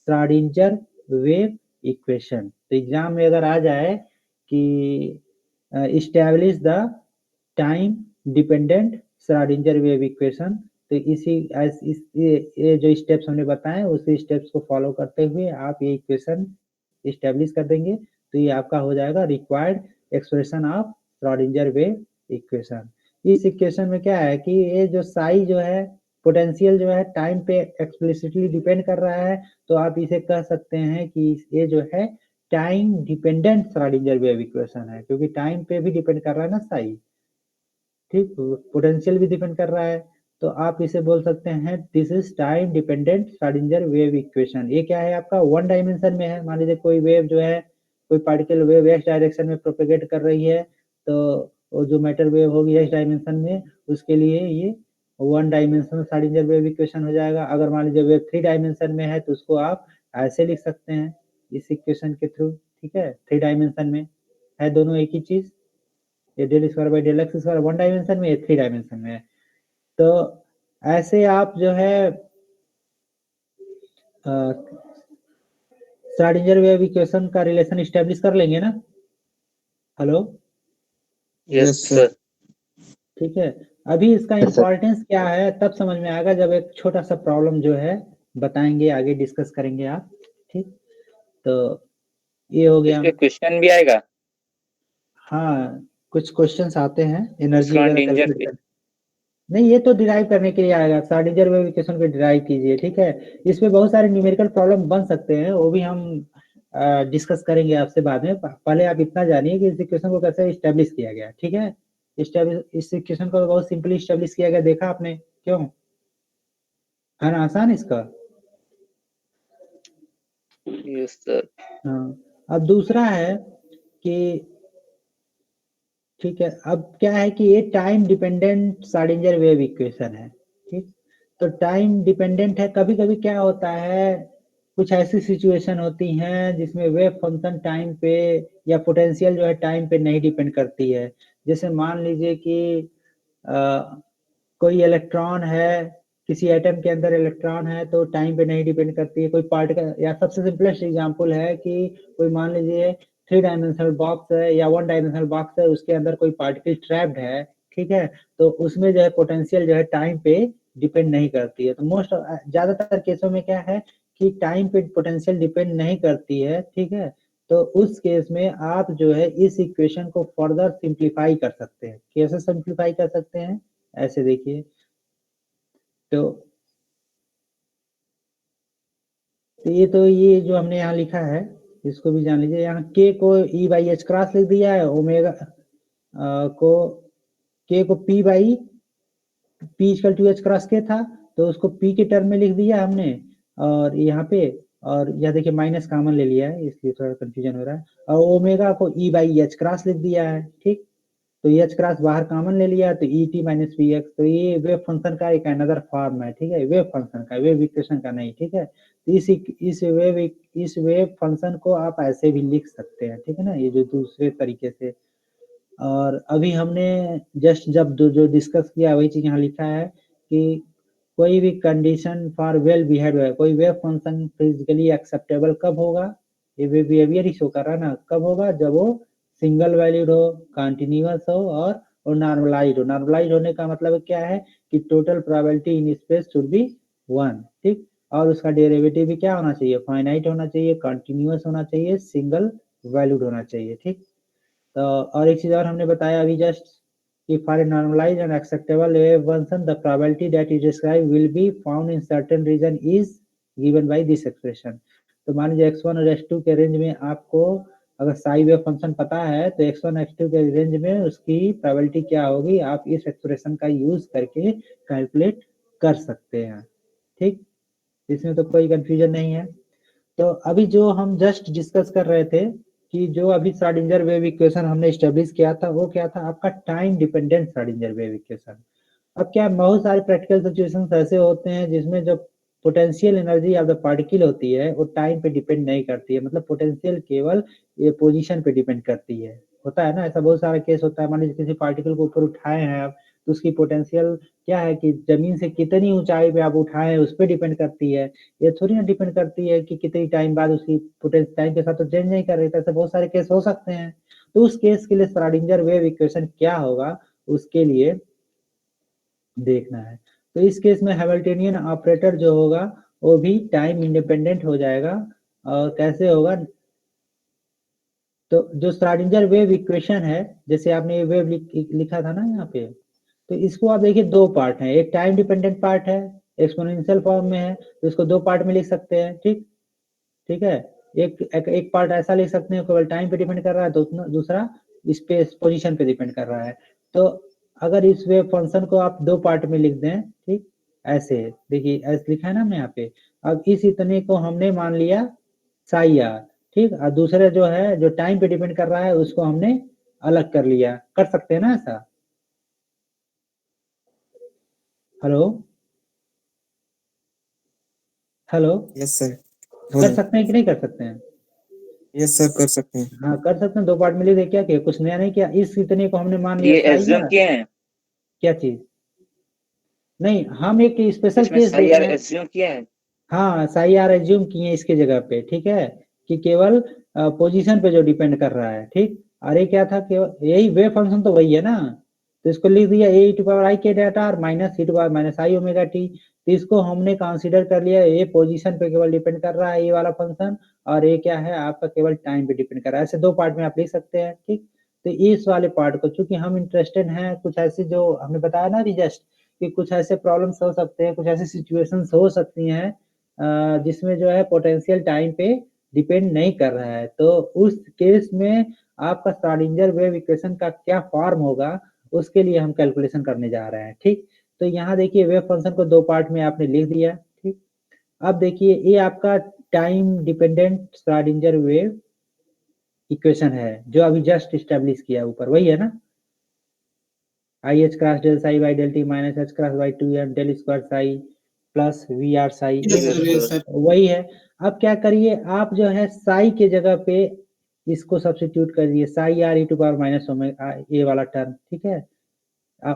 श्रोडिंगर वेव इक्वेशन। तो एग्जाम में अगर आ जाए कि establish the time dependent Schrodinger wave equation, तो ये जो स्टेप्स हमने बताए उसी स्टेप्स को फॉलो करते हुए आप ये इक्वेशन इस्टेब्लिश कर देंगे, तो ये आपका हो जाएगा required expression of Schrodinger wave equation. इस इक्वेशन में क्या है कि ये जो साई जो है पोटेंशियल जो है टाइम पे एक्सप्लिसिटली डिपेंड कर रहा है, तो आप इसे कह सकते हैं कि ये जो है time dependent Schrodinger wave equation है, क्योंकि टाइम पे भी डिपेंड कर रहा है ना साई, ठीक, पोटेंशियल भी डिपेंड कर रहा है। तो आप इसे बोल सकते हैं this is time dependent Schrodinger wave equation. ये क्या है आपका वन डायमेंशन में है, मान लीजिए कोई वेव जो है, कोई पार्टिकल वेव एक्स डायरेक्शन में प्रोपेगेट कर रही है, तो वो जो मैटर वेव होगी एक्स डायमेंशन में, उसके लिए ये one dimensional Schrodinger wave equation हो जाएगा। अगर मान लीजिए वेव 3 डायमेंशन में है तो उसको आप ऐसे लिख सकते हैं इस इक्वेशन के थ्रू, ठीक है, 3 डायमेंशन में है दोनों एक ही चीज, ये del square by del x square 1 dimension में, ये 3 डायमेंशन में है। तो ऐसे आप जो है श्रोडिंगर वेव इक्वेशन का रिलेशन एस्टेब्लिश कर लेंगे ना, हेलो, यस सर। ठीक है। अभी इसका इम्पोर्टेंस क्या है तब समझ में आएगा जब एक छोटा सा प्रॉब्लम जो है बताएंगे, आगे डिस्कस करेंगे आप, ठीक। तो ये हो गया, इस पे क्वेश्चन भी आएगा, हाँ कुछ क्वेश्चंस आते हैं एनर्जी वगैरह श्रोडिंगर पे। कैलकुलेट, नहीं ये तो डिराइव करने के लिए आएगा, श्रोडिंगर वेव इक्वेशन को डिराइव कीजिए, ठीक है। इसमें बहुत सारे न्यूमेरिकल प्रॉब्लम बन सकते हैं, वो भी हम डिस्कस करेंगे आपसे बाद में। पहले आप इतना जानिए कि इस इक्वेशन को कैसे इस्टेब्लिश किया गया, ठीक है। इस इक्वेशन को बहुत सिंपली इस्टेब्लिश किया गया, देखा आपने, क्यों, है ना आसान इसका। Yes sir. हाँ, अब दूसरा है कि, ठीक है, अब क्या है कि ये time dependent Schrodinger wave equation है, ठीक। तो टाइम डिपेंडेंट है, कभी कभी क्या होता है, कुछ ऐसी सिचुएशन होती हैं जिसमें वेव फंक्शन टाइम पे या पोटेंशियल जो है टाइम पे नहीं डिपेंड करती है। जैसे मान लीजिए कि कोई इलेक्ट्रॉन है, किसी एटम के अंदर इलेक्ट्रॉन है तो टाइम पे नहीं डिपेंड करती है, कोई पार्टिकल, या सबसे सिंपलेस्ट एग्जांपल है कि कोई मान लीजिए 3 डायमेंशनल बॉक्स है या 1 डायमेंशनल बॉक्स है, उसके अंदर कोई पार्टिकल ट्रैप्ड है, ठीक है, तो उसमें जो है पोटेंशियल जो है टाइम पे डिपेंड नहीं करती है। तो मोस्ट ज्यादातर केसों में क्या है कि टाइम पे पोटेंशियल डिपेंड नहीं करती है, ठीक है। तो उस केस में आप जो है इस इक्वेशन को फर्दर सिंप्लीफाई कर सकते हैं। कैसे सिंप्लीफाई कर सकते हैं, ऐसे देखिए, तो ये जो हमने यहाँ लिखा है इसको भी जान लीजिए, यहाँ के को ई बाई एच क्रॉस लिख दिया है, ओमेगा को के को P by P equal to H cross K था, तो उसको पी के टर्म में लिख दिया हमने, और यहाँ पे, और यह देखिए माइनस कॉमन ले लिया है इसलिए थोड़ा कंफ्यूजन हो रहा है, और ओमेगा को ई बाई एच क्रॉस लिख दिया है, ठीक। तो एच क्रॉस बाहर कॉमन ले लिया तो E T minus V X, तो ये वेव फंक्शन का एक अनदर फॉर्म है, ठीक है, वेव फंक्शन का, वेव इक्वेशन का नहीं, ठीक है। तो इस वेव फंक्शन को आप ऐसे भी लिख सकते हैं, ठीक है ना, ये जो दूसरे तरीके से। और अभी हमने जस्ट जब जो डिस्कस किया वही चीज यहाँ लिखा है कि कोई भी कंडीशन फॉर वेल बिहेवियर, कोई वेव फंक्शन फिजिकली एक्सेप्टेबल कब होगा, ये वेव बिहेवियर ही शो कर रहा है ना, कब होगा, जब वो सिंगल वैल्यूड हो, कंटिन्यूअस हो और नॉर्मलाइज हो। नॉर्मलाइज होने का मतलब क्या है कि total probability in space should be 1, ठीक। और उसका डेरिवेटिव भी क्या होना चाहिए, फाइनाइट होना चाहिए, कंटिन्यूअस होना चाहिए, सिंगल वैल्यूड होना चाहिए, ठीक। तो और एक चीज और हमने बताया अभी जस्ट कि for a normalised and acceptable wave function the probability that is describe will be found in certain region is given by this expression. तो मान लीजिए x1 और x2 के रेंज में आपको अगर साई वेव फंक्शन पता है तो x1 x2 के रेंज में उसकी प्रोबेबिलिटी क्या होगी आप इस एक्सप्रेशन का यूज करके कैलकुलेट कर सकते हैं, ठीक। इसमें तो कोई कंफ्यूजन नहीं है। तो अभी जो हम जस्ट डिस्कस कर रहे थे कि जो अभी श्रोडिंगर वेव इक्वेशन हमने स्टेब्लिश किया था वो क्या था, आपका time dependent Schrodinger wave equation. अब क्या बहुत सारे प्रैक्टिकल सिचुएशंस ऐसे होते हैं जिसमें जो potential energy of the particle होती है वो टाइम पे डिपेंड नहीं करती है, मतलब पोटेंशियल केवल ये पोजीशन पे डिपेंड करती है। होता है ना, ऐसा बहुत सारा केस होता है। मान लीजिए किसी पार्टिकल को ऊपर उठाए हैं आप, तो उसकी पोटेंशियल क्या है कि जमीन से कितनी ऊंचाई पे आप उठाए हैं उस पर डिपेंड करती है। ये थोड़ी ना डिपेंड करती है कि कितनी टाइम बाद उसकी पोटेंशियल टाइम के साथ तो चेंज नहीं कर रही है। ऐसे बहुत सारे केस हो सकते हैं। तो उस केस के लिए श्रोडिंगर वेव इक्वेशन क्या होगा उसके लिए देखना है। तो इस केस में हैमिल्टनियन ऑपरेटर जो होगा वो भी टाइम इंडिपेंडेंट हो जाएगा। और कैसे होगा, तो जो श्रोडिंगर वेव इक्वेशन है, जैसे आपने ये वेव लिखा था ना यहाँ पे, तो इसको आप देखिए दो पार्ट है, एक टाइम डिपेंडेंट पार्ट है, एक्सपोनेंशियल फॉर्म में है, तो इसको दो पार्ट में लिख सकते हैं, ठीक। ठीक है। एक पार्ट ऐसा लिख सकते हैं केवल टाइम पे डिपेंड कर रहा है, तो दूसरा स्पेस पोजीशन पे डिपेंड कर रहा है। तो अगर इस वेव फंक्शन को आप दो पार्ट में लिख दें, ठीक, ऐसे देखिए ऐसे लिखा है ना हमने यहाँ पे। अब इस इतने को हमने मान लिया साई आर, ठीक। और दूसरे जो है जो टाइम पे डिपेंड कर रहा है उसको हमने अलग कर लिया। कर सकते हैं ना ऐसा? हेलो हेलो, यस सर, कर बोलिए। सकते हैं कि नहीं कर सकते हैं? यस सर, कर सकते हैं। हाँ कर सकते हैं, दो पार्ट में लिख दे। क्या कुछ नया नहीं किया, इस इतने को हमने मान लिया ये साई एज्यूम आर। किए हैं, क्या चीज? नहीं, हम एक स्पेशल इसमें केस सही देख यार रहे हैं। एज्यूम किए हैं। हाँ सही आर एज्यूम किए हैं इसके जगह पे, ठीक है, कि केवल पोजीशन पे जो डिपेंड कर रहा है, ठीक। और ये क्या था, केवल यही वेव फंक्शन तो वही है ना, तो इसको लिख दिया ए to power I K data और minus E to power minus I omega T. तो इसको हमने कंसीडर कर लिया ये पोजीशन पे केवल डिपेंड कर रहा है ये वाला फंक्शन, और ये क्या है आपका केवल टाइम पे डिपेंड कर रहा है। ऐसे दो पार्ट में आप लिख सकते हैं, ठीक। तो इस वाले पार्ट को चूंकि हम इंटरेस्टेड हैं कुछ ऐसे जो हमने बताया ना अभी जस्ट कि कुछ ऐसे प्रॉब्लम्स हो सकते हैं, कुछ ऐसी सिचुएशंस हो सकती हैं जिसमें जो है पोटेंशियल टाइम पे डिपेंड नहीं कर रहा है, तो उस केस में आपका श्रोडिंगर वेव इक्वेशन का क्या फॉर्म होगा उसके लिए हम कैलकुलेशन करने जा रहे हैं, ठीक। तो यहाँ देखिए वेव फंक्शन को दो पार्ट में आपने लिख दिया, ठीक। अब देखिए ये आपका time dependent Schrodinger wave equation है जो अभी जस्ट स्टेब्लिश किया ऊपर, वही है ना, I H cross del psi by del T minus H cross by two M del square psi plus V R psi, yes yes sir, yes sir. Sir. वही है। अब क्या करिए आप जो है साई के जगह पे इसको सब्स्टिट्यूट कर दिए, psi R E to power minus omega ये वाला टर्म, ठीक है।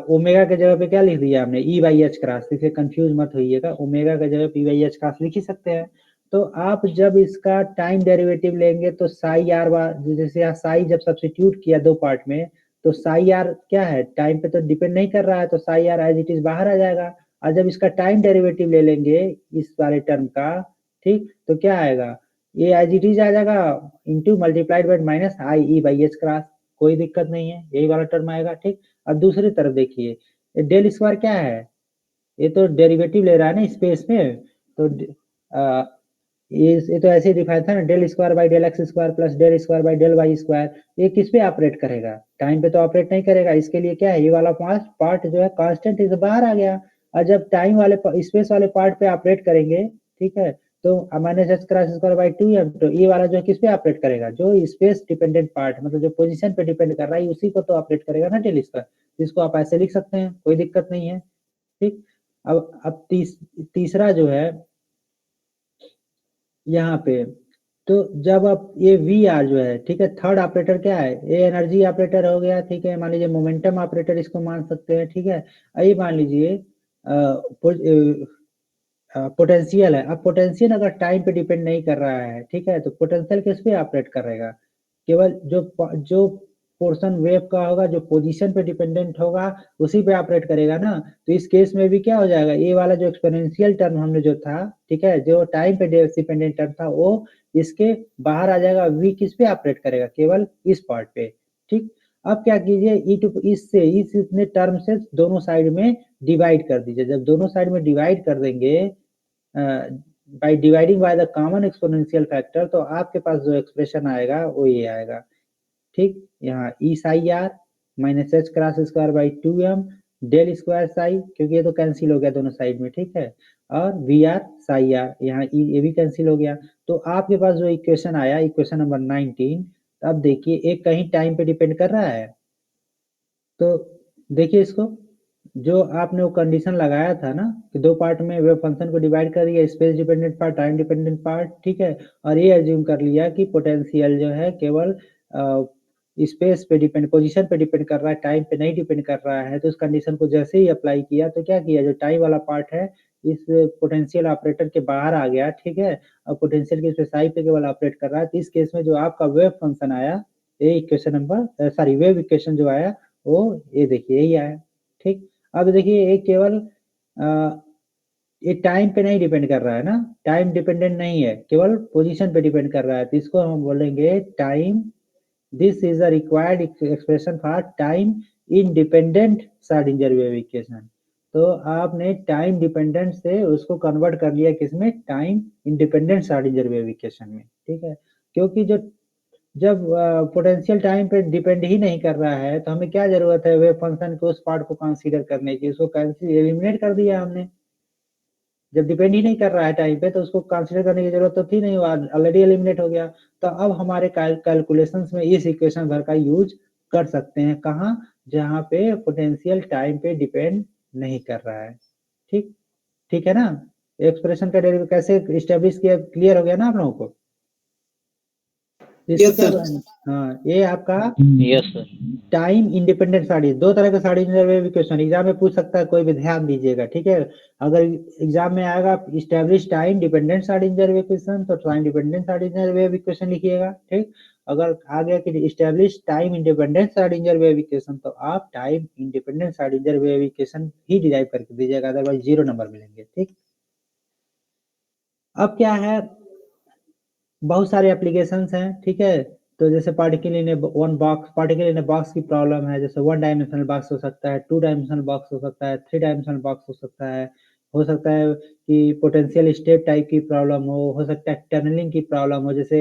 ओमेगा के जगह पे क्या लिख दिया हमने ई बाई एच क्रॉस, इसे कंफ्यूज मत होइएगा, ओमेगा के जगह पे ई बाई एच क्रॉस लिख ही सकते हैं। तो आप जब इसका टाइम डेरिवेटिव लेंगे तो साई आर जैसे यहाँ साई जब सब्स्टिट्यूट किया दो पार्ट में, तो साई आर क्या है टाइम पे तो डिपेंड नहीं कर रहा है, तो psi R as it is बाहर आ जाएगा। और जब इसका टाइम डेरिवेटिव ले लेंगे इस वाले टर्म का, ठीक, तो क्या आएगा, ये एज इट इज आ जाएगा into multiplied by minus I E by H cross, कोई दिक्कत नहीं है, यही वाला टर्म आएगा, ठीक। और दूसरी तरफ देखिए डेल स्क्वायर क्या है, ये तो डेरिवेटिव ले रहा है ना स्पेस में, तो आ, ये तो ऐसे ही दिखाया था ना, del square by del x square plus del square by del Y square, ये किस पे ऑपरेट करेगा, टाइम पे तो ऑपरेट नहीं करेगा। इसके लिए क्या है ये वाला पार्ट जो है कांस्टेंट इस बाहर आ गया, और जब टाइम वाले स्पेस वाले पार्ट पे ऑपरेट करेंगे, ठीक है, तो minus H cross square by two M, तो ये वाला जो है किस पे ऑपरेट करेगा, जो स्पेस डिपेंडेंट पार्ट मतलब जो पोजीशन पे डिपेंड कर रहा है उसी को तो ऑपरेट करेगा ना डेल स्क्वायर। जिसको आप ऐसे लिख सकते हैं, कोई दिक्कत नहीं है, ठीक। अब तीसरा जो है यहाँ पे, तो जब आप ये वी आर जो है, ठीक है, थर्ड ऑपरेटर क्या है, ये एनर्जी ऑपरेटर हो गया, ठीक है, मान लीजिए मोमेंटम ऑपरेटर इसको मान सकते हैं, ठीक है। ये मान लीजिए पोटेंशियल है। अब पोटेंशियल अगर टाइम पे डिपेंड नहीं कर रहा है, ठीक है, तो पोटेंशियल किस पे ऑपरेट करेगा, केवल जो पोर्शन वेव का होगा जो पोजीशन पे डिपेंडेंट होगा उसी पे ऑपरेट करेगा ना। तो इस केस में भी क्या हो जाएगा, ये वाला जो एक्सपोनेंशियल टर्म हमने जो था, ठीक है, जो टाइम पे डिपेंडेंट टर्म था वो इसके बाहर आ जाएगा। v किस पे ऑपरेट करेगा, केवल इस पार्ट पे। ठीक, अब क्या कीजिए, इससे इस इतने टर्म से दोनों साइड में डिवाइड कर दीजिए। जब दोनों साइड में डिवाइड कर देंगे by dividing by the common exponential factor, तो आपके पास जो एक्सप्रेशन आएगा वो ये आएगा। ठीक, यहाँ E psi are minus H cross square by 2m del square psi, क्योंकि ये तो कैंसिल हो गया दोनों साइड में, ठीक है, और वी आर साई आर, यहाँ ये भी कैंसिल हो गया। तो आपके पास जो इक्वेशन आया, इक्वेशन नंबर 19, अब देखिए एक कहीं टाइम पे डिपेंड कर रहा है। तो देखिए इसको, जो आपने वो कंडीशन लगाया था ना कि दो पार्ट में वेव फंक्शन को डिवाइड कर दिया, space dependent part, time dependent part, ठीक है, और ये एज्यूम कर लिया कि पोटेंशियल जो है केवल स्पेस पे डिपेंड, पोजीशन पे डिपेंड कर रहा है, टाइम पे नहीं डिपेंड कर रहा है। तो इस कंडीशन को जैसे ही अप्लाई किया तो क्या किया, जो टाइम वाला पार्ट है इस पोटेंशियल ऑपरेटर के बाहर आ गया, ठीक है, और पोटेंशियल के साई पे केवल ऑपरेट कर रहा है। तो इस केस में जो आपका वेव फंक्शन आया, ये equation number sorry wave equation जो आया वो ये देखिए यही आया। ठीक, अब देखिए ये केवल ये टाइम पे नहीं डिपेंड कर रहा है ना, टाइम डिपेंडेंट नहीं है, केवल पोजीशन पे डिपेंड कर रहा है। तो इसको हम बोलेंगे time, this is the required expression for time independent Schrodinger wave equation. तो आपने टाइम डिपेंडेंट से उसको कन्वर्ट कर लिया किसमें, time independent Schrodinger wave equation में। ठीक है, क्योंकि जब पोटेंशियल टाइम पे डिपेंड ही नहीं कर रहा है तो हमें क्या जरूरत है वेव फंक्शन के उस पार्ट को कंसीडर करने की, उसको कैंसिल एलिमिनेट कर दिया हमने। जब डिपेंड ही नहीं कर रहा है टाइम पे तो उसको कंसीडर करने की जरूरत तो थी नहीं, ऑलरेडी एलिमिनेट हो गया। तो अब हमारे कैलकुलेशंस में इस इक्वेशन भर का यूज कर सकते हैं, कहाँ, जहाँ पे पोटेंशियल टाइम पे डिपेंड नहीं कर रहा है। ठीक, ठीक है ना, एक्सप्रेशन का डेरिवेटिव कैसे स्टेब्लिश किया, क्लियर हो गया ना आप लोगों को। इसको क्या, हाँ, ये आपका yes sir. Time independent sari, दो तरह के श्रोडिंगर वेव इक्वेशन एग्जाम में पूछ सकता है, कोई भी ध्यान दीजिएगा। ठीक है, अगर एग्जाम में आएगा establish time dependent Schrodinger wave equation तो time dependent Schrodinger wave equation लिखिएगा। ठीक, अगर आ गया कि establish time independent Schrodinger wave equation तो आप time independent Schrodinger wave equation ही डिराइव करके दीजिएगा, अदरवाइज 0 नंबर मिलेंगे। ठीक, अब क्या है, बहुत सारे एप्लीकेशंस हैं, ठीक है, तो जैसे पार्टिकल इन ए बॉक्स की प्रॉब्लम है, जैसे 1 डायमेंशनल बॉक्स हो सकता है, 2 डायमेंशनल बॉक्स हो सकता है, 3 डायमेंशनल बॉक्स हो सकता है कि पोटेंशियल स्टेप टाइप की प्रॉब्लम हो सकता है टनलिंग की प्रॉब्लम हो। जैसे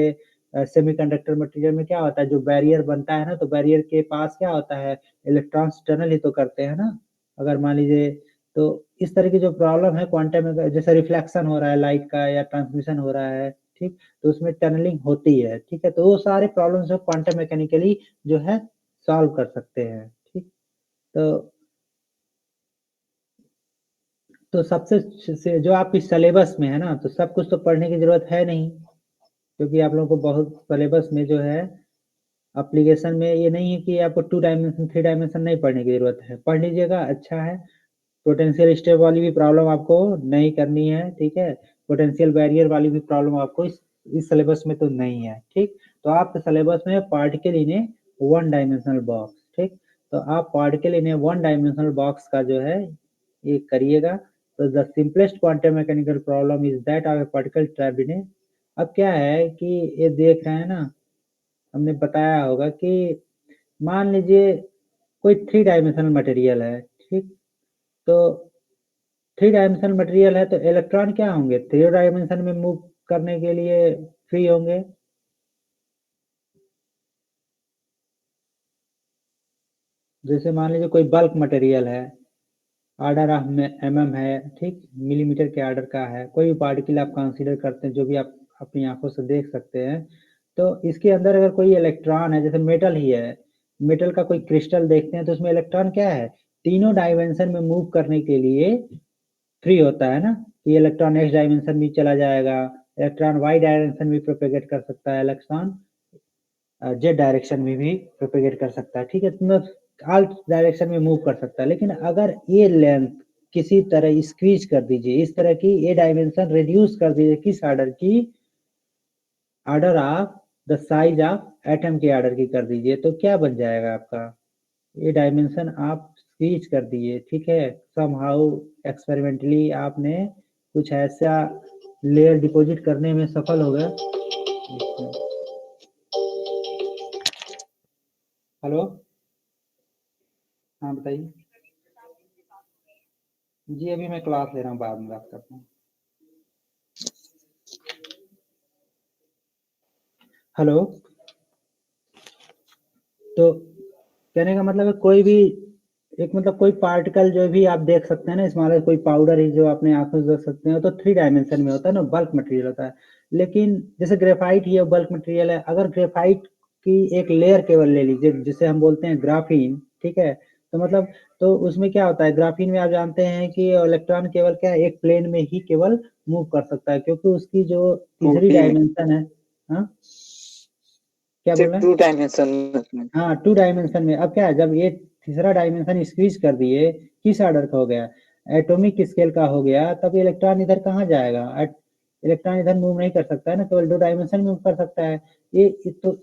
सेमीकंडक्टर मटेरियल में क्या होता है, जो बैरियर बनता है ना, तो बैरियर के पास क्या होता है, इलेक्ट्रॉन्स टनल ही तो करते हैं ना। अगर मान लीजिए, तो इस तरह की जो प्रॉब्लम है क्वांटम में, जैसे रिफ्लेक्शन हो रहा है लाइट का या ट्रांसमिशन हो रहा है, ठीक, तो उसमें टनलिंग होती है। ठीक है, तो वो सारे प्रॉब्लम्स है क्वांटम मैकेनिकली जो है सॉल्व कर सकते हैं। ठीक, तो सबसे से जो आपकी सिलेबस में है ना, तो सब कुछ तो पढ़ने की जरूरत है नहीं, क्योंकि आप लोगों को बहुत सिलेबस में जो है एप्लीकेशन में ये नहीं है कि आपको 2 डायमेंशन 3 डायमेंशन नहीं पढ़ने की जरूरत है, पढ़ लीजिएगा, अच्छा है। पोटेंशियल स्टेप वाली भी प्रॉब्लम आपको नहीं करनी है, ठीक है, पोटेंशियल बैरियर वाली भी प्रॉब्लम आपको इस सिलेबस में तो नहीं है। ठीक, तो आपके सिलेबस में particle in a 1 dimensional box. ठीक, तो आप particle in a 1 dimensional box का जो है ये करिएगा। तो the simplest quantum mechanical problem is that of a particle trapped in a, अब क्या है कि ये देख रहे हैं ना, हमने बताया होगा कि मान लीजिए कोई 3 डायमेंशनल मटेरियल है, ठीक, तो 3 डायमेंशनल मटेरियल है तो इलेक्ट्रॉन क्या होंगे, 3 डायमेंशन में मूव करने के लिए फ्री होंगे। जैसे मान लीजिए कोई बल्क मटेरियल है, ऑर्डर ऑफ mm है, ठीक, मिलीमीटर के ऑर्डर का है, कोई भी पार्टिकल आप कंसीडर करते हैं जो भी आप अपनी आंखों से देख सकते हैं, तो इसके अंदर अगर कोई इलेक्ट्रॉन है, जैसे मेटल ही है, मेटल का कोई क्रिस्टल देखते हैं तो उसमें इलेक्ट्रॉन क्या है, तीनों डायमेंशन में मूव करने के लिए फ्री होता है ना, कि इलेक्ट्रॉन एक्स डायमेंशन में चला जाएगा, इलेक्ट्रॉन वाई डायरेक्शन में प्रोपेगेट कर सकता है, इलेक्ट्रॉन जेड डायरेक्शन में भी प्रोपेगेट कर सकता है। ठीक है, तो ऑल डायरेक्शन में मूव कर सकता है। लेकिन अगर ये लेंथ किसी तरह स्क्वीज कर दीजिए, इस तरह की ये डायमेंशन रिड्यूस कर दीजिए, किस ऑर्डर की, order of the size of atom के ऑर्डर की कर दीजिए, तो क्या बन जाएगा आपका, ये डायमेंशन आप स्विच कर दिए, ठीक है, समहाउ एक्सपेरिमेंटली आपने कुछ ऐसा लेयर डिपॉजिट करने में सफल हो गए। हेलो, हाँ बताइए। जी अभी मैं क्लास ले रहा हूँ, बाद में बात करता हूँ। हेलो, तो कहने का मतलब है कोई भी एक मतलब कोई पार्टिकल जो भी आप देख सकते हैं ना, स्मॉलर कोई पाउडर ही जो अपने आंखों से देख सकते हैं, तो 3 डायमेंशन में होता है ना, बल्क मटेरियल होता है। लेकिन जैसे ग्रेफाइट ही बल्क मटेरियल है, अगर ग्रेफाइट की एक लेयर केवल ले लीजिए जिसे हम बोलते हैं ग्राफीन, ठीक है, तो मतलब तो उसमें क्या होता है, ग्राफीन में आप जानते हैं कि इलेक्ट्रॉन केवल क्या है, एक प्लेन में ही केवल मूव कर सकता है, क्योंकि उसकी जो तीसरी 2D में डायमेंशन है। हाँ, क्या बोल सिर्फ रहे हैं? 2 डायमेंशन में। हाँ, 2 डायमेंशन में। अब क्या है, जब ये तीसरा डायमेंशन स्क्वीज कर दिए, किस ऑर्डर का हो गया, एटॉमिक स्केल का हो गया, तब इलेक्ट्रॉन इधर कहाँ जाएगा, इलेक्ट्रॉन इधर मूव नहीं कर सकता है ना, केवल 2 डायमेंशन में मूव कर सकता है। ये तो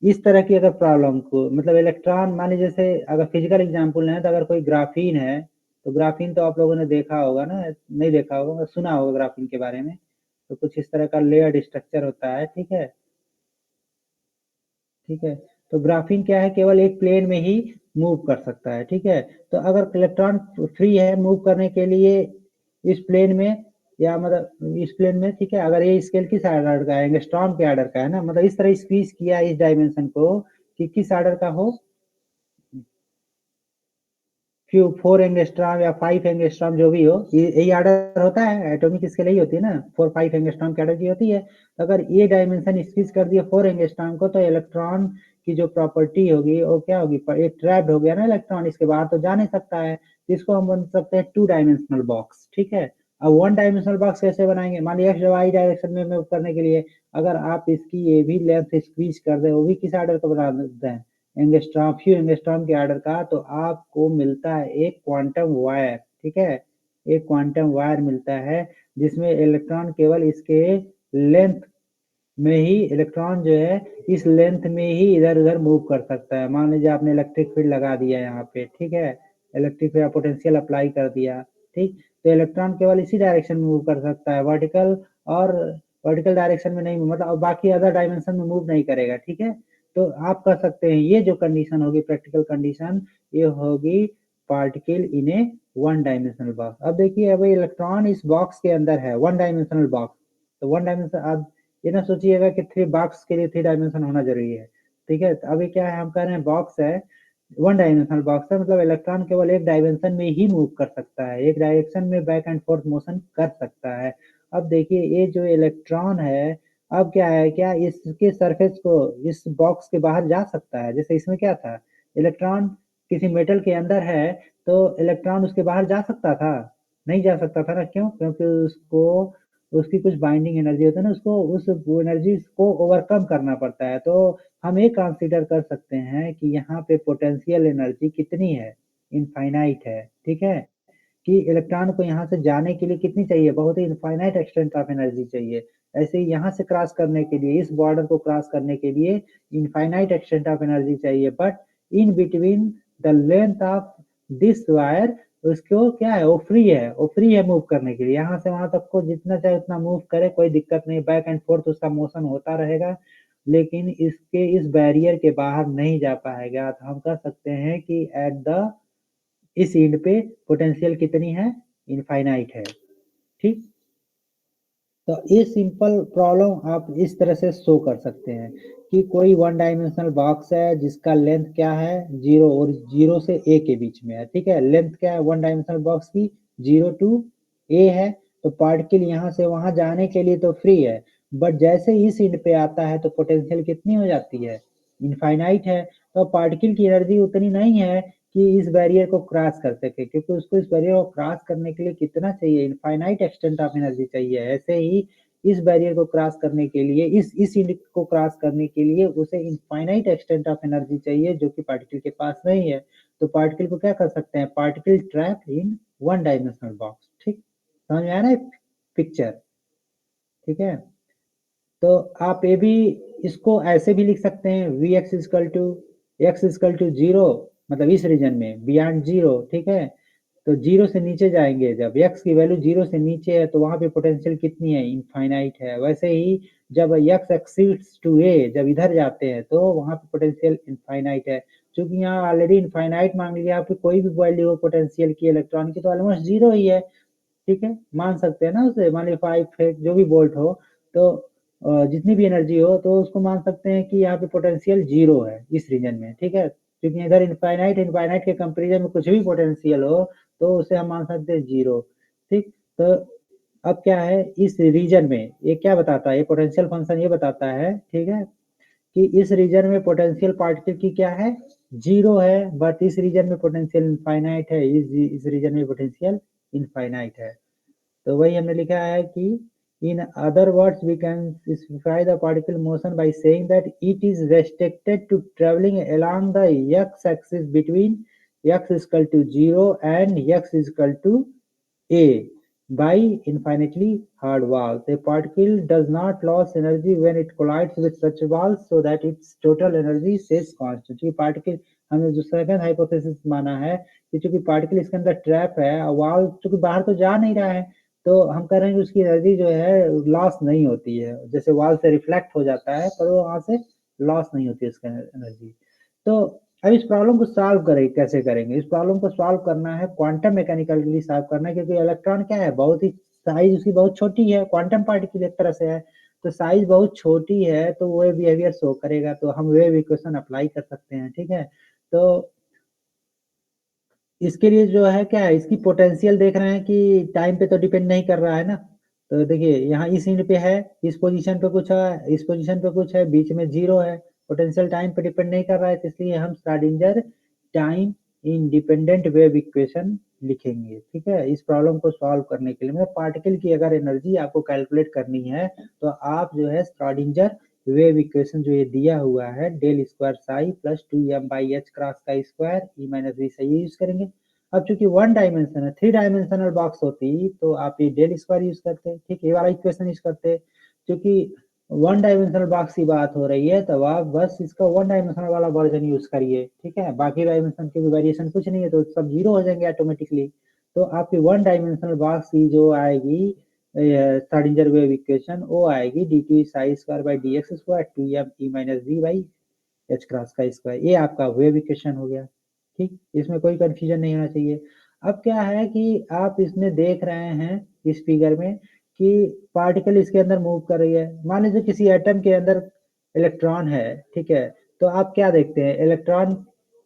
इस तरह की अगर प्रॉब्लम को मतलब इलेक्ट्रॉन मान लीजिए, जैसे अगर फिजिकल एग्जांपल है, तो अगर कोई ग्राफीन है, तो ग्राफीन तो आप लोगों ने देखा होगा ना, नहीं देखा होगा, सुना होगा ग्राफीन के बारे में, तो कुछ इस तरह का लेयर्ड स्ट्रक्चर होता है, ठीक है, ठीक है। तो ग्राफीन क्या है, केवल एक प्लेन में ही मूव कर सकता है, ठीक है। तो अगर इलेक्ट्रॉन फ्री है मूव करने के लिए इस प्लेन में, या मतलब इस प्लेन में, ठीक है, अगर ये स्केल किस ऑर्डर का है, एंगस्ट्रॉम के ऑर्डर का है ना, मतलब इस तरह स्क्वीज किया इस डायमेंशन को कि किस ऑर्डर का हो, फ्यू 4 एंगस्ट्रॉम या 5 एंगस्ट्रॉम जो भी हो, यही ऑर्डर होता है, एटॉमिक स्केल यही होती है ना, 4-5 एंगस्ट्रॉम के ऑर्डर की होती है। तो अगर ये डायमेंशन स्क्वीज कर दिए 4 एंगस्ट्रॉम को, तो इलेक्ट्रॉन की जो प्रॉपर्टी होगी वो क्या होगी, ये ट्रैप्ड हो गया ना इलेक्ट्रॉन, इसके बाहर तो जा नहीं सकता है, इसको हम बन सकते हैं 2 डायमेंशनल बॉक्स, ठीक है। अब 1 डायमेंशनल बॉक्स कैसे बनाएंगे, मान लिया एक्स वाई डायरेक्शन में मूव करने के लिए, अगर आप इसकी ये भी लेंथ स्क्वीज कर दे, वो भी किस ऑर्डर को बना देते हैं, एंगस्ट्रॉम, फ्यू एंगस्ट्रॉम के ऑर्डर का, तो आपको मिलता है एक क्वांटम वायर, ठीक है, एक क्वांटम वायर मिलता है, जिसमें इलेक्ट्रॉन केवल इसके लेंथ में ही, इलेक्ट्रॉन जो है इस लेंथ में ही इधर उधर मूव कर सकता है। मान लीजिए आपने इलेक्ट्रिक फील्ड लगा दिया यहाँ पे, ठीक है, इलेक्ट्रिक फील्ड पोटेंशियल अप्लाई कर दिया, ठीक, तो इलेक्ट्रॉन केवल इसी डायरेक्शन में मूव कर सकता है, वर्टिकल और वर्टिकल डायरेक्शन में नहीं, मतलब बाकी अदर डायमेंशन में मूव नहीं करेगा, ठीक है। तो आप कह सकते हैं ये जो कंडीशन होगी, प्रैक्टिकल कंडीशन, ये होगी particle in a 1 dimensional box. अब देखिए, अब इलेक्ट्रॉन इस बॉक्स के अंदर है, 1 डायमेंशनल बॉक्स, तो 1 डायमेंशन, अब ये ना सोचिएगा कि 3 बॉक्स के लिए 3 डायमेंशन होना जरूरी है, ठीक है। तो अभी क्या है, हम कह रहे हैं बॉक्स है, 1 डायमेंशनल बॉक्स है, मतलब इलेक्ट्रॉन केवल एक डायमेंशन में ही मूव कर सकता है, एक डायरेक्शन में बैक एंड फोर्थ मोशन कर सकता है। अब देखिए ये जो इलेक्ट्रॉन है, अब क्या है, क्या इसके सरफेस को इस बॉक्स के बाहर जा सकता है, जैसे इसमें क्या था, इलेक्ट्रॉन किसी मेटल के अंदर है, तो इलेक्ट्रॉन उसके बाहर जा सकता था, नहीं जा सकता था ना, क्यों, क्योंकि उसको उसकी कुछ बाइंडिंग एनर्जी होती है ना, उसको उस एनर्जी को ओवरकम करना पड़ता है। तो हम ये कंसीडर कर सकते हैं कि यहाँ पे पोटेंशियल एनर्जी कितनी है, इनफाइनाइट है, ठीक है, कि इलेक्ट्रॉन को यहाँ से जाने के लिए कितनी चाहिए, बहुत ही इनफाइनाइट एक्सटेंट ऑफ एनर्जी चाहिए। ऐसे ही यहाँ से क्रॉस करने के लिए, इस बॉर्डर को क्रॉस करने के लिए इनफाइनाइट एक्सटेंट ऑफ एनर्जी चाहिए, but in between the length of this wire, उसको क्या है, वो फ्री है मूव करने के लिए, यहाँ से वहां तक को जितना चाहे उतना मूव करे, कोई दिक्कत नहीं, बैक एंड फोर्थ उसका मोशन होता रहेगा, लेकिन इसके इस बैरियर के बाहर नहीं जा पाएगा। तो हम कह सकते हैं कि एट द इस एंड पे पोटेंशियल कितनी है, इनफाइनाइट है, ठीक। तो ये सिंपल प्रॉब्लम आप इस तरह से शो कर सकते हैं कि कोई 1 डायमेंशनल बॉक्स है जिसका लेंथ क्या है, 0 और 0 से a के बीच में है, ठीक है, लेंथ क्या है 1 डायमेंशनल बॉक्स की, 0 to a है, तो पार्टिकल यहाँ से वहां जाने के लिए तो फ्री है, बट जैसे इस एंड पे आता है तो पोटेंशियल कितनी हो जाती है, इनफाइनाइट है। तो पार्टिकल की एनर्जी उतनी नहीं है कि इस बैरियर को क्रॉस कर सके, क्योंकि उसको इस बैरियर को क्रॉस करने के लिए कितना चाहिए, इनफाइनाइट एक्सटेंट ऑफ एनर्जी चाहिए। ऐसे ही इस बैरियर को क्रॉस करने के लिए, इस इंड को क्रॉस करने के लिए उसे इनफाइनाइट एक्सटेंट ऑफ एनर्जी चाहिए, जो कि पार्टिकल के पास नहीं है। तो पार्टिकल को क्या कर सकते हैं, पार्टिकल ट्रैप इन 1 डायमेंशनल बॉक्स, ठीक, समझ में आ रहा है पिक्चर, ठीक है। तो आप ये भी इसको ऐसे भी लिख सकते हैं Vx इक्वल टू 0, मतलब इस रीजन में बियॉन्ड 0, ठीक है। तो 0 से नीचे जाएंगे, जब x की वैल्यू 0 से नीचे है तो वहां पे पोटेंशियल कितनी है, इनफाइनाइट है। वैसे ही जब x एक्सीड्स टू a, जब इधर जाते हैं तो वहां पे पोटेंशियल इनफाइनाइट है। क्योंकि यहाँ ऑलरेडी इनफाइनाइट मांग लिया, आपकी कोई भी वैल्यू हो पोटेंशियल की इलेक्ट्रॉन की तो ऑलमोस्ट 0 ही है, ठीक है, मान सकते हैं ना उसे। मान लीजिए 5 जो भी वोल्ट हो, तो जितनी भी एनर्जी हो तो उसको मान सकते हैं कि यहाँ पे पोटेंशियल 0 है इस रीजन में, ठीक है। क्योंकि इधर इनफाइनाइट के कंपेरिजन में कुछ भी पोटेंशियल हो तो उसे हम मान सकते हैं 0, ठीक। तो अब क्या है इस रीजन में, ये क्या बताता है, ये पोटेंशियल फंक्शन ये बताता है, ठीक है, कि इस रीजन में पोटेंशियल पार्टिकल की क्या है, 0 है, बट इस रीजन में पोटेंशियल इनफाइनाइट है, इस रीजन में पोटेंशियल इनफाइनाइट है। तो वही हमने लिखा है कि in other words we can specify the particle motion by saying that it is restricted to travelling along the x axis between x equal to 0 and x equal to a by infinitely hard walls. A particle does not lose energy when it collides with such walls so that its total energy stays constant. क्योंकि particle, हमने जो second hypothesis माना है कि चूंकि particle इसके अंदर trap है, वॉल चूंकि बाहर तो जा नहीं रहा है, तो हम कह रहे हैं कि उसकी एनर्जी जो है लॉस नहीं होती है, जैसे वॉल से रिफ्लेक्ट हो जाता है पर वो वहां से लॉस नहीं होती है उसका एनर्जी। तो अब इस प्रॉब्लम को सॉल्व करें, कैसे करेंगे, इस प्रॉब्लम को सॉल्व करना है क्वांटम मैकेनिकली सॉल्व करना है, क्योंकि इलेक्ट्रॉन क्या है, बहुत ही साइज उसकी बहुत छोटी है, क्वांटम पार्टिकल एक तरह से है, तो साइज बहुत छोटी है तो वो बिहेवियर शो करेगा, तो हम वेव इक्वेशन अप्लाई कर सकते हैं, ठीक है। तो इसके लिए जो है क्या है, इसकी पोटेंशियल देख रहे हैं कि टाइम पे तो डिपेंड नहीं कर रहा है ना। तो देखिए यहाँ इस इंड पे है, इस पोजीशन पे कुछ है, इस पोजीशन पे कुछ है, बीच में 0 है, पोटेंशियल टाइम पे डिपेंड नहीं कर रहा है, तो इसलिए हम Schrodinger time independent wave equation लिखेंगे, ठीक है। इस प्रॉब्लम को सॉल्व करने के लिए मतलब पार्टिकल की अगर एनर्जी आपको कैलकुलेट करनी है तो आप जो है श्रोडिंगर वेव इक्वेशन जो ये दिया हुआ है del square psi plus 2m/h cross का स्क्वायर ई माइनस बी से यूज करेंगे। अब चूंकि 1 डायमेंशन है, 3 डायमेंशनल बॉक्स होती तो आप ये डेल स्क्वायर यूज करते, ठीक, ये वाला इक्वेशन यूज करते। क्योंकि 1 डायमेंशनल बॉक्स की बात हो रही है तो आप बस इसका 1 डायमेंशनल वाला वर्जन यूज करिए, ठीक है, बाकी डायमेंशन के वेरिएशन कुछ नहीं है तो सब 0 हो जाएंगे ऑटोमेटिकली। तो आपकी 1 डायमेंशनल बॉक्स की जो आएगी श्रोडिंगर वेव इक्वेशन, वो आएगी dt psi square by D X square 2m e minus B by H cross का स्क्वायर, ये आपका वेव इक्वेशन हो गया, ठीक, इसमें कोई कंफ्यूजन नहीं होना चाहिए। अब क्या है कि आप इसमें देख रहे हैं इस फिगर में कि पार्टिकल इसके अंदर मूव कर रही है। मान लीजिए किसी एटम के अंदर इलेक्ट्रॉन है, ठीक है, तो आप क्या देखते हैं, इलेक्ट्रॉन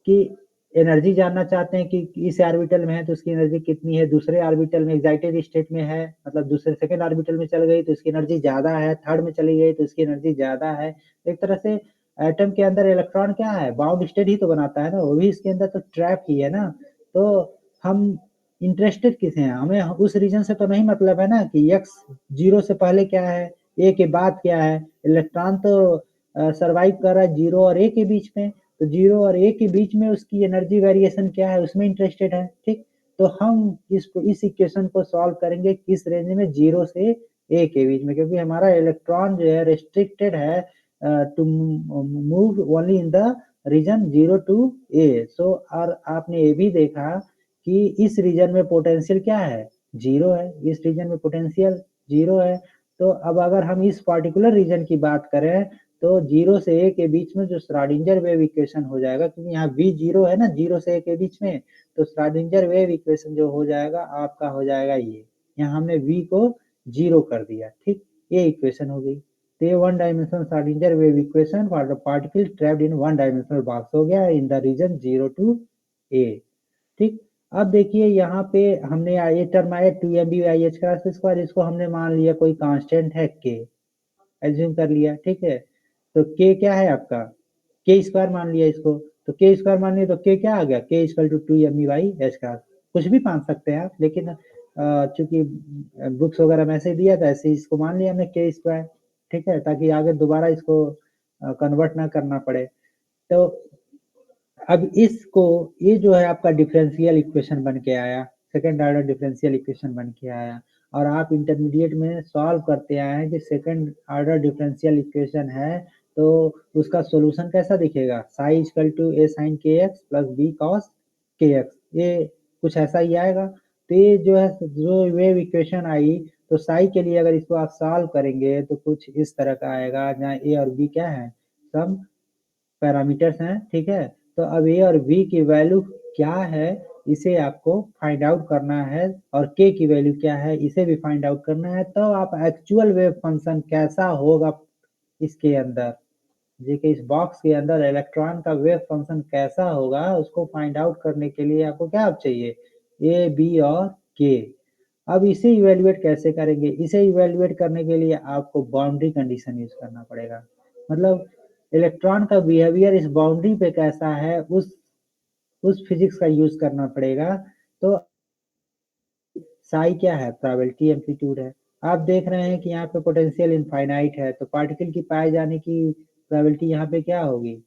की एनर्जी जानना चाहते हैं कि इस ऑर्बिटल में है तो उसकी एनर्जी कितनी है, दूसरे ऑर्बिटल में एक्साइटेड स्टेट में है, मतलब दूसरे सेकंड ऑर्बिटल में चल गई तो उसकी एनर्जी ज्यादा है, थर्ड में चली गई तो उसकी एनर्जी ज्यादा है। एक तरह से एटम के अंदर इलेक्ट्रॉन क्या है, बाउंड स्टेट ही तो बनाता है ना, वो भी इसके अंदर तो ट्रैप ही है ना। तो हम इंटरेस्टेड किस हैं, हमें उस रीजन से तो नहीं मतलब है ना कि x 0 से पहले क्या है, a के बाद क्या है। इलेक्ट्रॉन तो सरवाइव कर रहा है 0 और a के बीच में, तो 0 और a के बीच में उसकी एनर्जी वेरिएशन क्या है उसमें इंटरेस्टेड है, ठीक। तो हम इस इक्वेशन को सॉल्व करेंगे किस रेंज में, 0 से a के बीच में, क्योंकि हमारा इलेक्ट्रॉन जो है रेस्ट्रिक्टेड है to move only in the region 0 to a। So और आपने ये भी देखा कि इस रीजन में पोटेंशियल क्या है, 0 है, इस रीजन में पोटेंशियल 0 है। तो अब अगर हम इस पार्टिकुलर रीजन की बात करें तो 0 से a के बीच में जो श्रोडिंगर वेव इक्वेशन हो जाएगा, क्योंकि यहाँ v 0 है ना 0 से a के बीच में, तो श्रोडिंगर वेव इक्वेशन जो हो जाएगा आपका हो जाएगा ये, यहाँ हमने v को 0 कर दिया, ठीक, ये इक्वेशन हो गई। तो ये 1 dimensional Schrodinger wave equation for the particle trapped in 1 dimensional box हो गया in the region 0 to a, ठीक। अब देखिए यहाँ पे हमने ये टर्म आया 2mb/h क्रॉस स्क्वायर, इसको हमने मान लिया कोई कांस्टेंट है k, एज्यूम कर लिया, ठीक है। तो k क्या है आपका, k स्क्वायर मान लिया इसको, तो k स्क्वायर मान लिया तो k क्या आ गया, k equal to 2mb/h cross, कुछ भी मान सकते हैं आप, लेकिन चूंकि बुक्स वगैरह में ऐसे दिया था ऐसे इसको मान लिया हमने k स्क्वायर, ठीक है, ताकि आगे दोबारा इसको कन्वर्ट ना करना पड़े। तो अब इसको, ये जो है आपका डिफरेंशियल इक्वेशन बन के आया, सेकंड ऑर्डर डिफरेंशियल इक्वेशन बन के आया। और आप इंटरमीडिएट में सॉल्व करते आए हैं कि सेकंड ऑर्डर डिफरेंशियल इक्वेशन है, तो उसका सॉल्यूशन कैसा दिखेगा, psi equal to A sine K X plus B cos K X, ये कुछ ऐसा ही आएगा। तो ये जो है जो वेव इक्वेशन आई, तो साई के लिए अगर इसको आप सॉल्व करेंगे तो कुछ इस तरह का आएगा, जहाँ ए और बी क्या है, सम पैरामीटर्स हैं, ठीक है। तो अब ए और बी की वैल्यू क्या है इसे आपको फाइंड आउट करना है, और के की वैल्यू क्या है इसे भी फाइंड आउट करना है। तो आप एक्चुअल वेव फंक्शन कैसा होगा इसके अंदर, देखिए इस बॉक्स के अंदर इलेक्ट्रॉन का वेव फंक्शन कैसा होगा उसको फाइंड आउट करने के लिए आपको क्या चाहिए, ए बी और के। अब इसे इवेल्युएट कैसे करेंगे, इसे इवेल्युएट करने के लिए आपको बाउंड्री कंडीशन यूज करना पड़ेगा, मतलब इलेक्ट्रॉन का बिहेवियर इस बाउंड्री पे कैसा है उस फिजिक्स का यूज करना पड़ेगा। तो साई क्या है, प्रोबेबिलिटी एम्पलीट्यूड है। आप देख रहे हैं कि यहाँ पे पोटेंशियल इनफाइनाइट है, तो पार्टिकल की पाए जाने की प्रोबेबिलिटी यहाँ पे क्या होगी,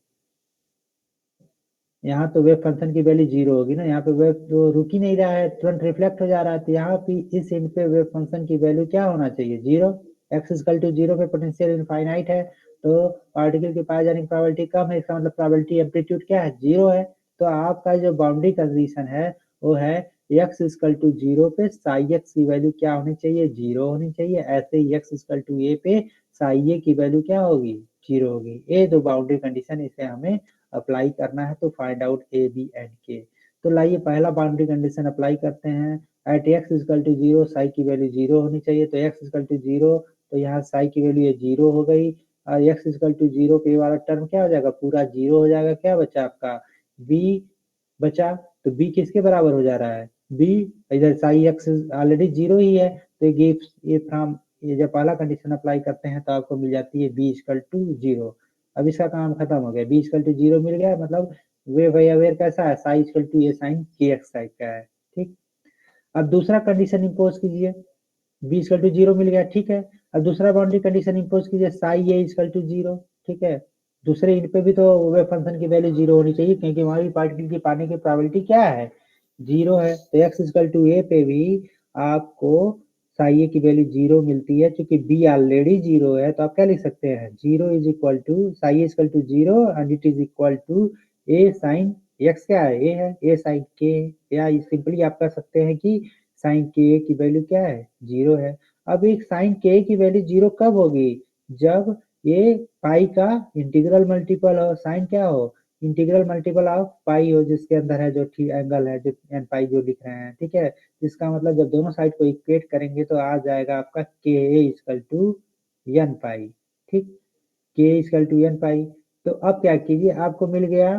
यहाँ तो वेव फंक्शन की वैल्यू 0 होगी ना, यहाँ पे वेव तो रुक ही नहीं रहा है, तुरंत रिफ्लेक्ट हो जा रहा है, तो यहाँ पे इस एंड पे वेव फंक्शन की वैल्यू क्या होना चाहिए, 0। एक्स इक्वल टू 0 पे पोटेंशियल इनफाइनाइट है, तो पार्टिकल के पाए जाने की प्रोबेबिलिटी कम है, इसका मतलब प्रोबेबिलिटी एम्पलीट्यूड क्या है, 0 है। तो आपका जो बाउंड्री कंडीशन है वो है एक्स इक्वल टू 0 पे साई एक्स की वैल्यू क्या होनी चाहिए, 0 होनी चाहिए। ऐसे ही एक्स इक्वल टू ए पे साई ए की वैल्यू क्या होगी, 0 होगी। ये जो बाउंड्री कंडीशन इसे हमें अप्लाई करना है तो find out A B and K. तो लाइए पहला बाउंड्री कंडीशन अप्लाई करते हैं, at X equal to 0 psi की वैल्यू 0 होनी चाहिए, तो एक्स इक्वल टू 0, तो यहाँ साई की वैल्यू ये 0 हो गई, और एक्स इक्वल टू 0 पे वाला टर्म क्या हो जाएगा, पूरा 0 हो जाएगा। क्या बचा आपका, बी बचा, तो बी किसके बराबर हो जा रहा है, बी, इधर साई एक्स ऑलरेडी 0 ही है, तो ये फ्रॉम ये जब पहला कंडीशन अप्लाई करते हैं तो आपको मिल जाती है बी इक्वल टू 0। अब इसका काम खत्म हो गया, बी इक्वल टू 0 मिल गया, मतलब वे भैया वेर कैसा है, psi equal to A sine K X type का है, ठीक। अब दूसरा कंडीशन इंपोज कीजिए, बी इक्वल टू 0 मिल गया, ठीक है। अब दूसरा बाउंड्री कंडीशन इंपोज कीजिए, साई ए इक्वल टू 0, ठीक है। दूसरे इन पे भी तो वेव फंक्शन की वैल्यू 0 होनी चाहिए, क्योंकि वहां भी पार्टिकल की पाने की प्रोबेबिलिटी क्या है, 0 है। तो एक्स इक्वल टू ए पे भी आपको साई ए की वैल्यू 0 मिलती है, क्योंकि बी ऑलरेडी 0 है, तो आप क्या लिख सकते हैं, 0 is equal to psi equal to 0 and it is equal to A sine X, क्या है, ए है, ए साइन के, या सिंपली आप कह सकते हैं कि साइन के की वैल्यू क्या है, 0 है। अब एक साइन के की वैल्यू 0 कब होगी, जब ये पाई का इंटीग्रल मल्टीपल हो, साइन क्या हो, इंटीग्रल मल्टीपल ऑफ पाई हो, जिसके अंदर है जो एंगल है जो एन पाई जो लिख रहे हैं, ठीक है। इसका मतलब जब दोनों साइड को इक्वेट करेंगे तो आ जाएगा आपका के इक्वल टू एन पाई, ठीक, के इक्वल टू एन पाई। तो अब क्या कीजिए, आपको मिल गया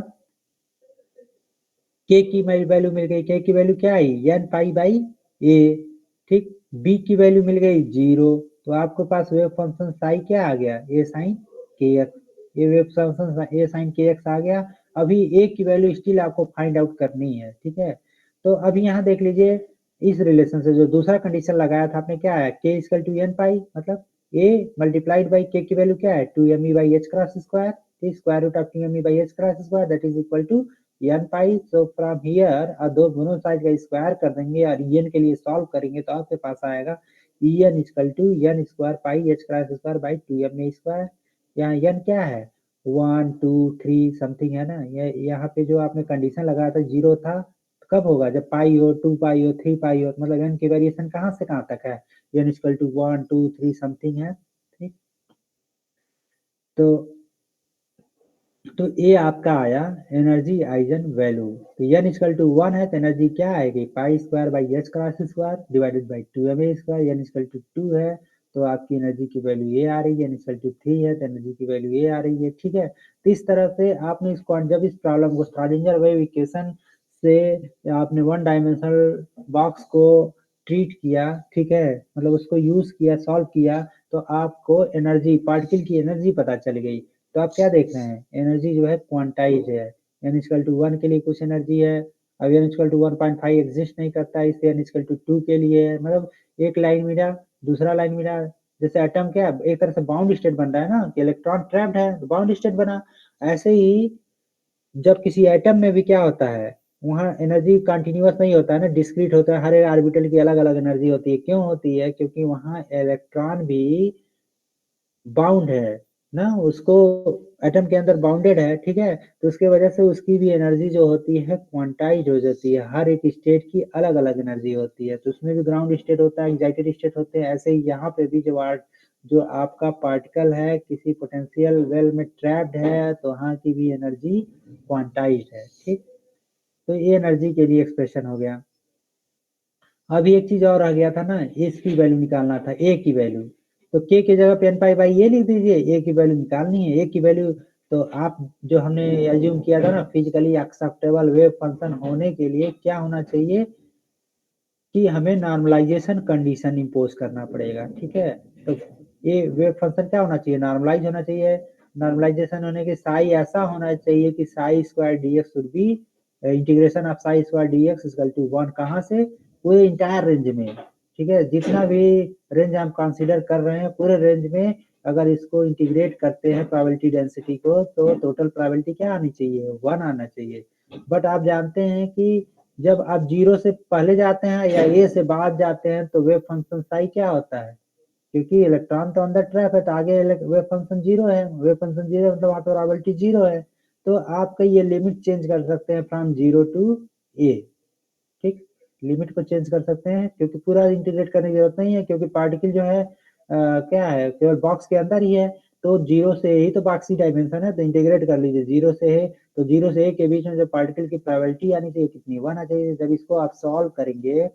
के की वैल्यू मिल गई, के की वैल्यू क्या आई, एन पाई बाई ए, ठीक। बी की वैल्यू मिल गई 0, तो आपके पास वेव फंक्शन साई क्या आ गया, ए साइन के एक्स, ये वेव फंक्शन ए साइन के एक्स आ गया। अभी ए की वैल्यू स्टिल आपको फाइंड आउट करनी है, ठीक है। तो अभी यहाँ देख लीजिए, इस रिलेशन से जो दूसरा कंडीशन लगाया था आपने, क्या है, के इक्वल टू एन पाई, मतलब ए मल्टीप्लाइड बाई के की वैल्यू क्या है, 2me by H cross square, square root of 2me by H cross square, that is equal to N pi. So from here दोनों साइड का स्क्वायर कर देंगे और एन के लिए सॉल्व करेंगे, तो आपके पास आएगा N equal to N square pi H cross square by 2m square. यहाँ एन क्या है, 1 2 3 समथिंग है ना, ये यहाँ पे जो आपने कंडीशन लगाया था 0 था, कब होगा, जब पाई हो, 2 पाई हो, 3 पाई हो, मतलब एन की वेरिएशन कहाँ से कहाँ तक है, एन इक्वल टू 1 2 3 समथिंग है, ठीक। तो ये आपका आया एनर्जी आइजन वैल्यू। तो एन इक्वल टू 1 है तो एनर्जी क्या आएगी, pi square by H cross square divided by 2ma square. N equal to 2 है तो आपकी एनर्जी की वैल्यू ये आ रही है, एन इक्वल टू 3 है तो एनर्जी की वैल्यू ये आ रही है, ठीक है। तो इस तरह से आपने इसको, जब इस प्रॉब्लम को श्रोडिंगर वेव इक्वेशन से आपने वन डायमेंशनल बॉक्स को ट्रीट किया, ठीक है, मतलब उसको यूज किया, सॉल्व किया, तो आपको एनर्जी, पार्टिकल की एनर्जी पता चल गई। तो आप क्या देख रहे हैं, एनर्जी जो है क्वांटाइज है, एन इक्वल टू 1 के लिए कुछ एनर्जी है, अब एन इक्वल टू 1.5 एग्जिस्ट नहीं करता है, इसलिए एन इक्वल टू 2 के लिए है, मतलब एक लाइन मिला, दूसरा लाइन मिला। जैसे एटम क्या एक तरह से बाउंड स्टेट बन रहा है ना, कि इलेक्ट्रॉन ट्रैप्ड है तो बाउंड स्टेट बना, ऐसे ही जब किसी एटम में भी क्या होता है, वहाँ एनर्जी कंटिन्यूअस नहीं होता है ना, डिस्क्रीट होता है, हर एक ऑर्बिटल की अलग अलग एनर्जी होती है। क्यों होती है? क्योंकि वहाँ इलेक्ट्रॉन भी बाउंड है ना, उसको एटम के अंदर बाउंडेड है, ठीक है, तो उसके वजह से उसकी भी एनर्जी जो होती है क्वांटाइज हो जाती है। हर एक स्टेट की अलग अलग एनर्जी होती है, तो उसमें भी ग्राउंड स्टेट होता है, एक्साइटेड स्टेट होते हैं। ऐसे ही यहाँ पे भी जो आपका पार्टिकल है किसी पोटेंशियल वेल में ट्रैप्ड है, तो वहाँ की भी एनर्जी क्वांटाइज्ड है, ठीक। तो ये एनर्जी के लिए एक्सप्रेशन हो गया। अभी एक चीज और आ गया था ना, इसकी वैल्यू निकालना था, ए की वैल्यू। तो के की जगह पे एन पाई बाई ए लिख दीजिए, ए की वैल्यू निकालनी है। ए की वैल्यू तो आप जो हमने एज्यूम किया था ना, फिजिकली एक्सेप्टेबल वेव फंक्शन होने के लिए क्या होना चाहिए कि हमें नॉर्मलाइजेशन कंडीशन इम्पोज करना पड़ेगा, ठीक है। तो ये वेव फंक्शन क्या होना चाहिए? नॉर्मलाइज होना चाहिए। नॉर्मलाइजेशन होने के साई ऐसा होना चाहिए कि psi square D X should be integration of psi square D X equal to 1। कहाँ से? पूरे इंटायर रेंज में, ठीक है, जितना भी रेंज हम कंसीडर कर रहे हैं पूरे रेंज में अगर इसको इंटीग्रेट करते हैं प्रोबेबिलिटी डेंसिटी को, तो टोटल प्रोबेबिलिटी क्या आनी चाहिए? 1 आना चाहिए। बट आप जानते हैं कि जब आप जीरो से पहले जाते हैं या ए से बाद जाते हैं तो वेव फंक्शन साई क्या होता है? क्योंकि इलेक्ट्रॉन तो अंदर ट्रैप है, तो आगे वेव फंक्शन जीरो है। वेव फंक्शन जीरो मतलब वहां पर प्रोबेबिलिटी जीरो है। तो आपका ये लिमिट चेंज कर सकते हैं फ्रॉम जीरो टू ए, ठीक। लिमिट को चेंज कर सकते हैं, क्योंकि पूरा इंटीग्रेट करने की जरूरत नहीं है, क्योंकि पार्टिकल जो है क्या है, केवल बॉक्स के अंदर ही है। तो जीरो से ही तो बॉक्स ही डायमेंशन है, तो इंटीग्रेट कर लीजिए जीरो से है। तो जीरो से ए के बीच में जो पार्टिकल की प्रोबेबिलिटी आनी चाहिए कितनी? 1 आ चाहिए। जब इसको आप सॉल्व करेंगे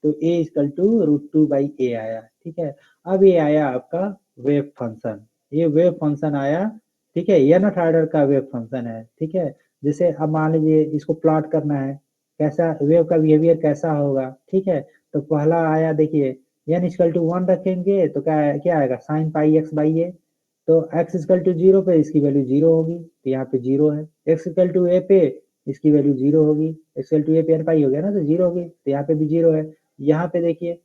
तो ए इक्वल टू √2 बाई ए आया, ठीक है। अब ये आया आपका वेव फंक्शन, ये वेव फंक्शन आया, ठीक है, nth ऑर्डर का वेव फंक्शन है, ठीक है। जैसे अब मान लीजिए इसको प्लॉट करना है, कैसा वेव का बिहेवियर कैसा होगा, ठीक है। तो पहला आया देखिए, n इक्वल टू 1 रखेंगे तो क्या आएगा? साइन पाई एक्स बाई ए। तो x इक्वल टू 0 पे इसकी वैल्यू 0 होगी, तो यहाँ पे 0 है। x इक्वल टू ए पे इसकी वैल्यू 0 होगी, x इक्वल टू ए पे n पाई हो गया ना, तो 0 होगी, तो यहाँ पे भी 0 है। यहाँ पे देखिए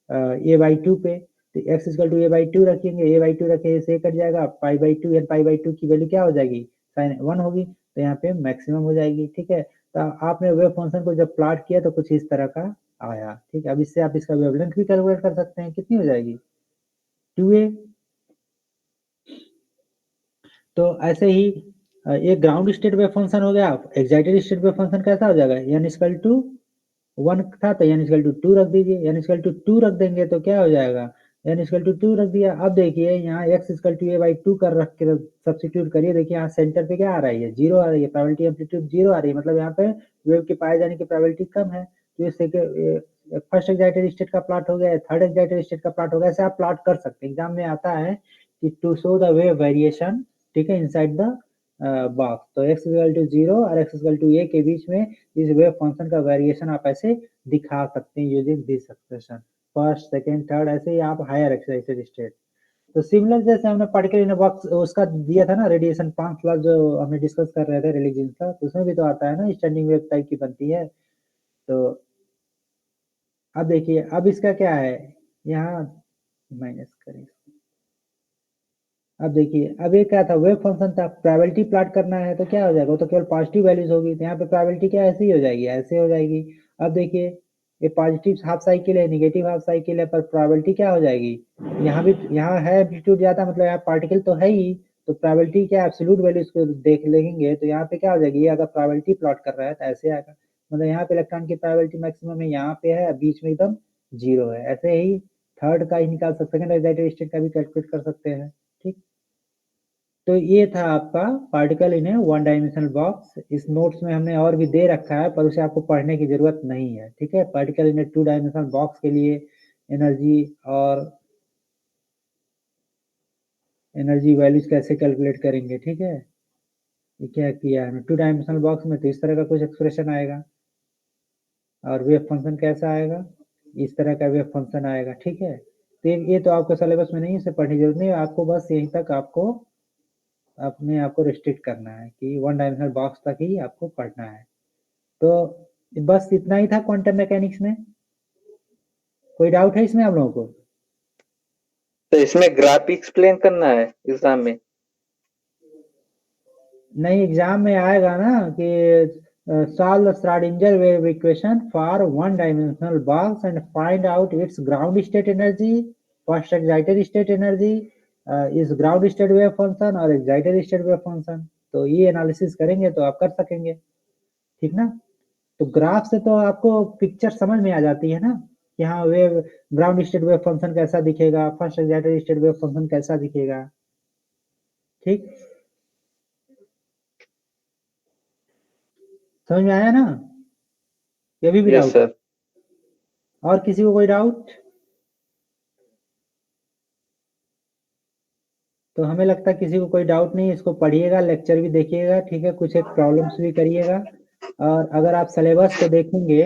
ए बाई टू पे, तो X equal to A by two रखेंगे, ए बाई टू रखे से कट जाएगा, pi by two, N pi by two की वैल्यू क्या हो जाएगी? साइन 1 होगी, तो यहाँ पे मैक्सिमम हो जाएगी, ठीक है। तो आपने वेव फंक्शन को जब प्लॉट किया तो कुछ इस तरह का आया, ठीक है। अब इससे आप इसका वेवलेंथ भी कैलकुलेट कर सकते हैं, कितनी हो जाएगी? 2a। तो ऐसे ही एक ग्राउंड स्टेट वेव फंक्शन हो गया। एक्साइटेड स्टेट वेव फंक्शन कैसा हो जाएगा? n इक्वल टू 1 था तो n इक्वल टू 2 रख दीजिए, n इक्वल टू 2 रख देंगे तो क्या हो जाएगा? n इक्वल टू 2 रख दिया। अब देखिए यहाँ x equal to A by 2 कर रख के सब्सिट्यूट करिए, देखिए यहाँ सेंटर पे क्या आ रहा है? जीरो आ रही है, प्रोबेबिलिटी एम्पलीट्यूड जीरो आ रही है, मतलब यहाँ पे वेव के पाए जाने की प्रोबेबिलिटी कम है। तो ये फर्स्ट एक्साइटेड स्टेट का प्लॉट हो गया, थर्ड एक्साइटेड स्टेट का प्लॉट हो गया। ऐसे आप प्लॉट कर सकते हैं, एग्जाम में आता है कि to show the wave variation, ठीक है, इनसाइड द बॉक्स। तो x इक्वल टू 0 और x इक्वल टू a के बीच में इस वेव फंक्शन का वेरिएशन आप ऐसे दिखा सकते हैं using this expression. First, second, third, ऐसे ही आप हायर एक्साइटेड स्टेट। तो सिमिलर जैसे हमने पार्टिकल इन बॉक्स उसका दिया था ना, रेडिएशन 5 लाख जो हमने डिस्कस कर रहे थे रिलीजन का, तो उसमें भी तो आता है ना, स्टैंडिंग वेव टाइप की बनती है। तो अब देखिए, अब इसका क्या है, यहाँ माइनस करें। अब देखिए, अब ये क्या था? वेव फंक्शन था, प्रोबेबिलिटी प्लॉट करना है तो क्या हो जाएगा? वो तो केवल पॉजिटिव वैल्यूज होगी, तो यहाँ पे प्रोबेबिलिटी क्या ऐसे ही हो जाएगी, ऐसे हो जाएगी। अब देखिए, ये पॉजिटिव हाफ साइकिल है, निगेटिव हाफ साइकिल है, पर प्रोबेबिलिटी क्या हो जाएगी? यहाँ भी, यहाँ है एम्पलीट्यूड ज्यादा, मतलब यहाँ पार्टिकल तो है ही, तो प्रोबेबिलिटी क्या एब्सोल्यूट वैल्यूज को देख लेंगे तो यहाँ पे क्या हो जाएगी? ये अगर प्रोबेबिलिटी प्लॉट कर रहा है तो ऐसे आएगा, मतलब यहाँ पे इलेक्ट्रॉन की प्रोबेबिलिटी मैक्सिमम है, यहाँ पे है, बीच में एकदम जीरो है। ऐसे ही थर्ड का ही निकाल सकते हैं, सेकंड एक्साइटेड स्टेट का भी कैलकुलेट कर सकते हैं, ठीक। तो ये था आपका particle in A one dimensional box. इस नोट्स में हमने और भी दे रखा है, पर उसे आपको पढ़ने की जरूरत नहीं है, ठीक है। Particle in A two dimensional box के लिए एनर्जी वैल्यूज कैसे कैलकुलेट करेंगे, ठीक है। ये क्या किया है टू डायमेंशनल बॉक्स में, तो इस तरह का कुछ एक्सप्रेशन आएगा, और वेव फंक्शन कैसा आएगा? इस तरह का वेव फंक्शन आएगा, ठीक है। तो ये तो आपको सिलेबस में नहीं, इसे पढ़ने की जरूरत नहीं है आपको, बस यहीं तक आपको अपने आप को रिस्ट्रिक्ट करना है कि वन डायमेंशनल बॉक्स तक ही आपको पढ़ना है। तो बस इतना ही था क्वांटम मैकेनिक्स में। कोई डाउट है इसमें आप लोगों को? तो इसमें ग्राफ एक्सप्लेन करना है एग्जाम में? नहीं, एग्जाम में आएगा ना कि solve the Schrodinger wave equation for one-dimensional box and find out its ground state energy, first excited state energy, is ground state wave function और excited state wave function। तो ये एनालिसिस करेंगे तो आप कर सकेंगे, ठीक ना। तो ग्राफ से तो आपको पिक्चर समझ में आ जाती है ना कि हाँ wave ground state wave function कैसा दिखेगा, first excited state wave function कैसा दिखेगा, ठीक। समझ में आया ना, ये भी यस डाउट? सर। और किसी को कोई डाउट? तो हमें लगता है किसी को कोई डाउट नहीं, इसको पढ़िएगा, लेक्चर भी देखिएगा, ठीक है, कुछ एक प्रॉब्लम्स भी करिएगा। और अगर आप सिलेबस को देखेंगे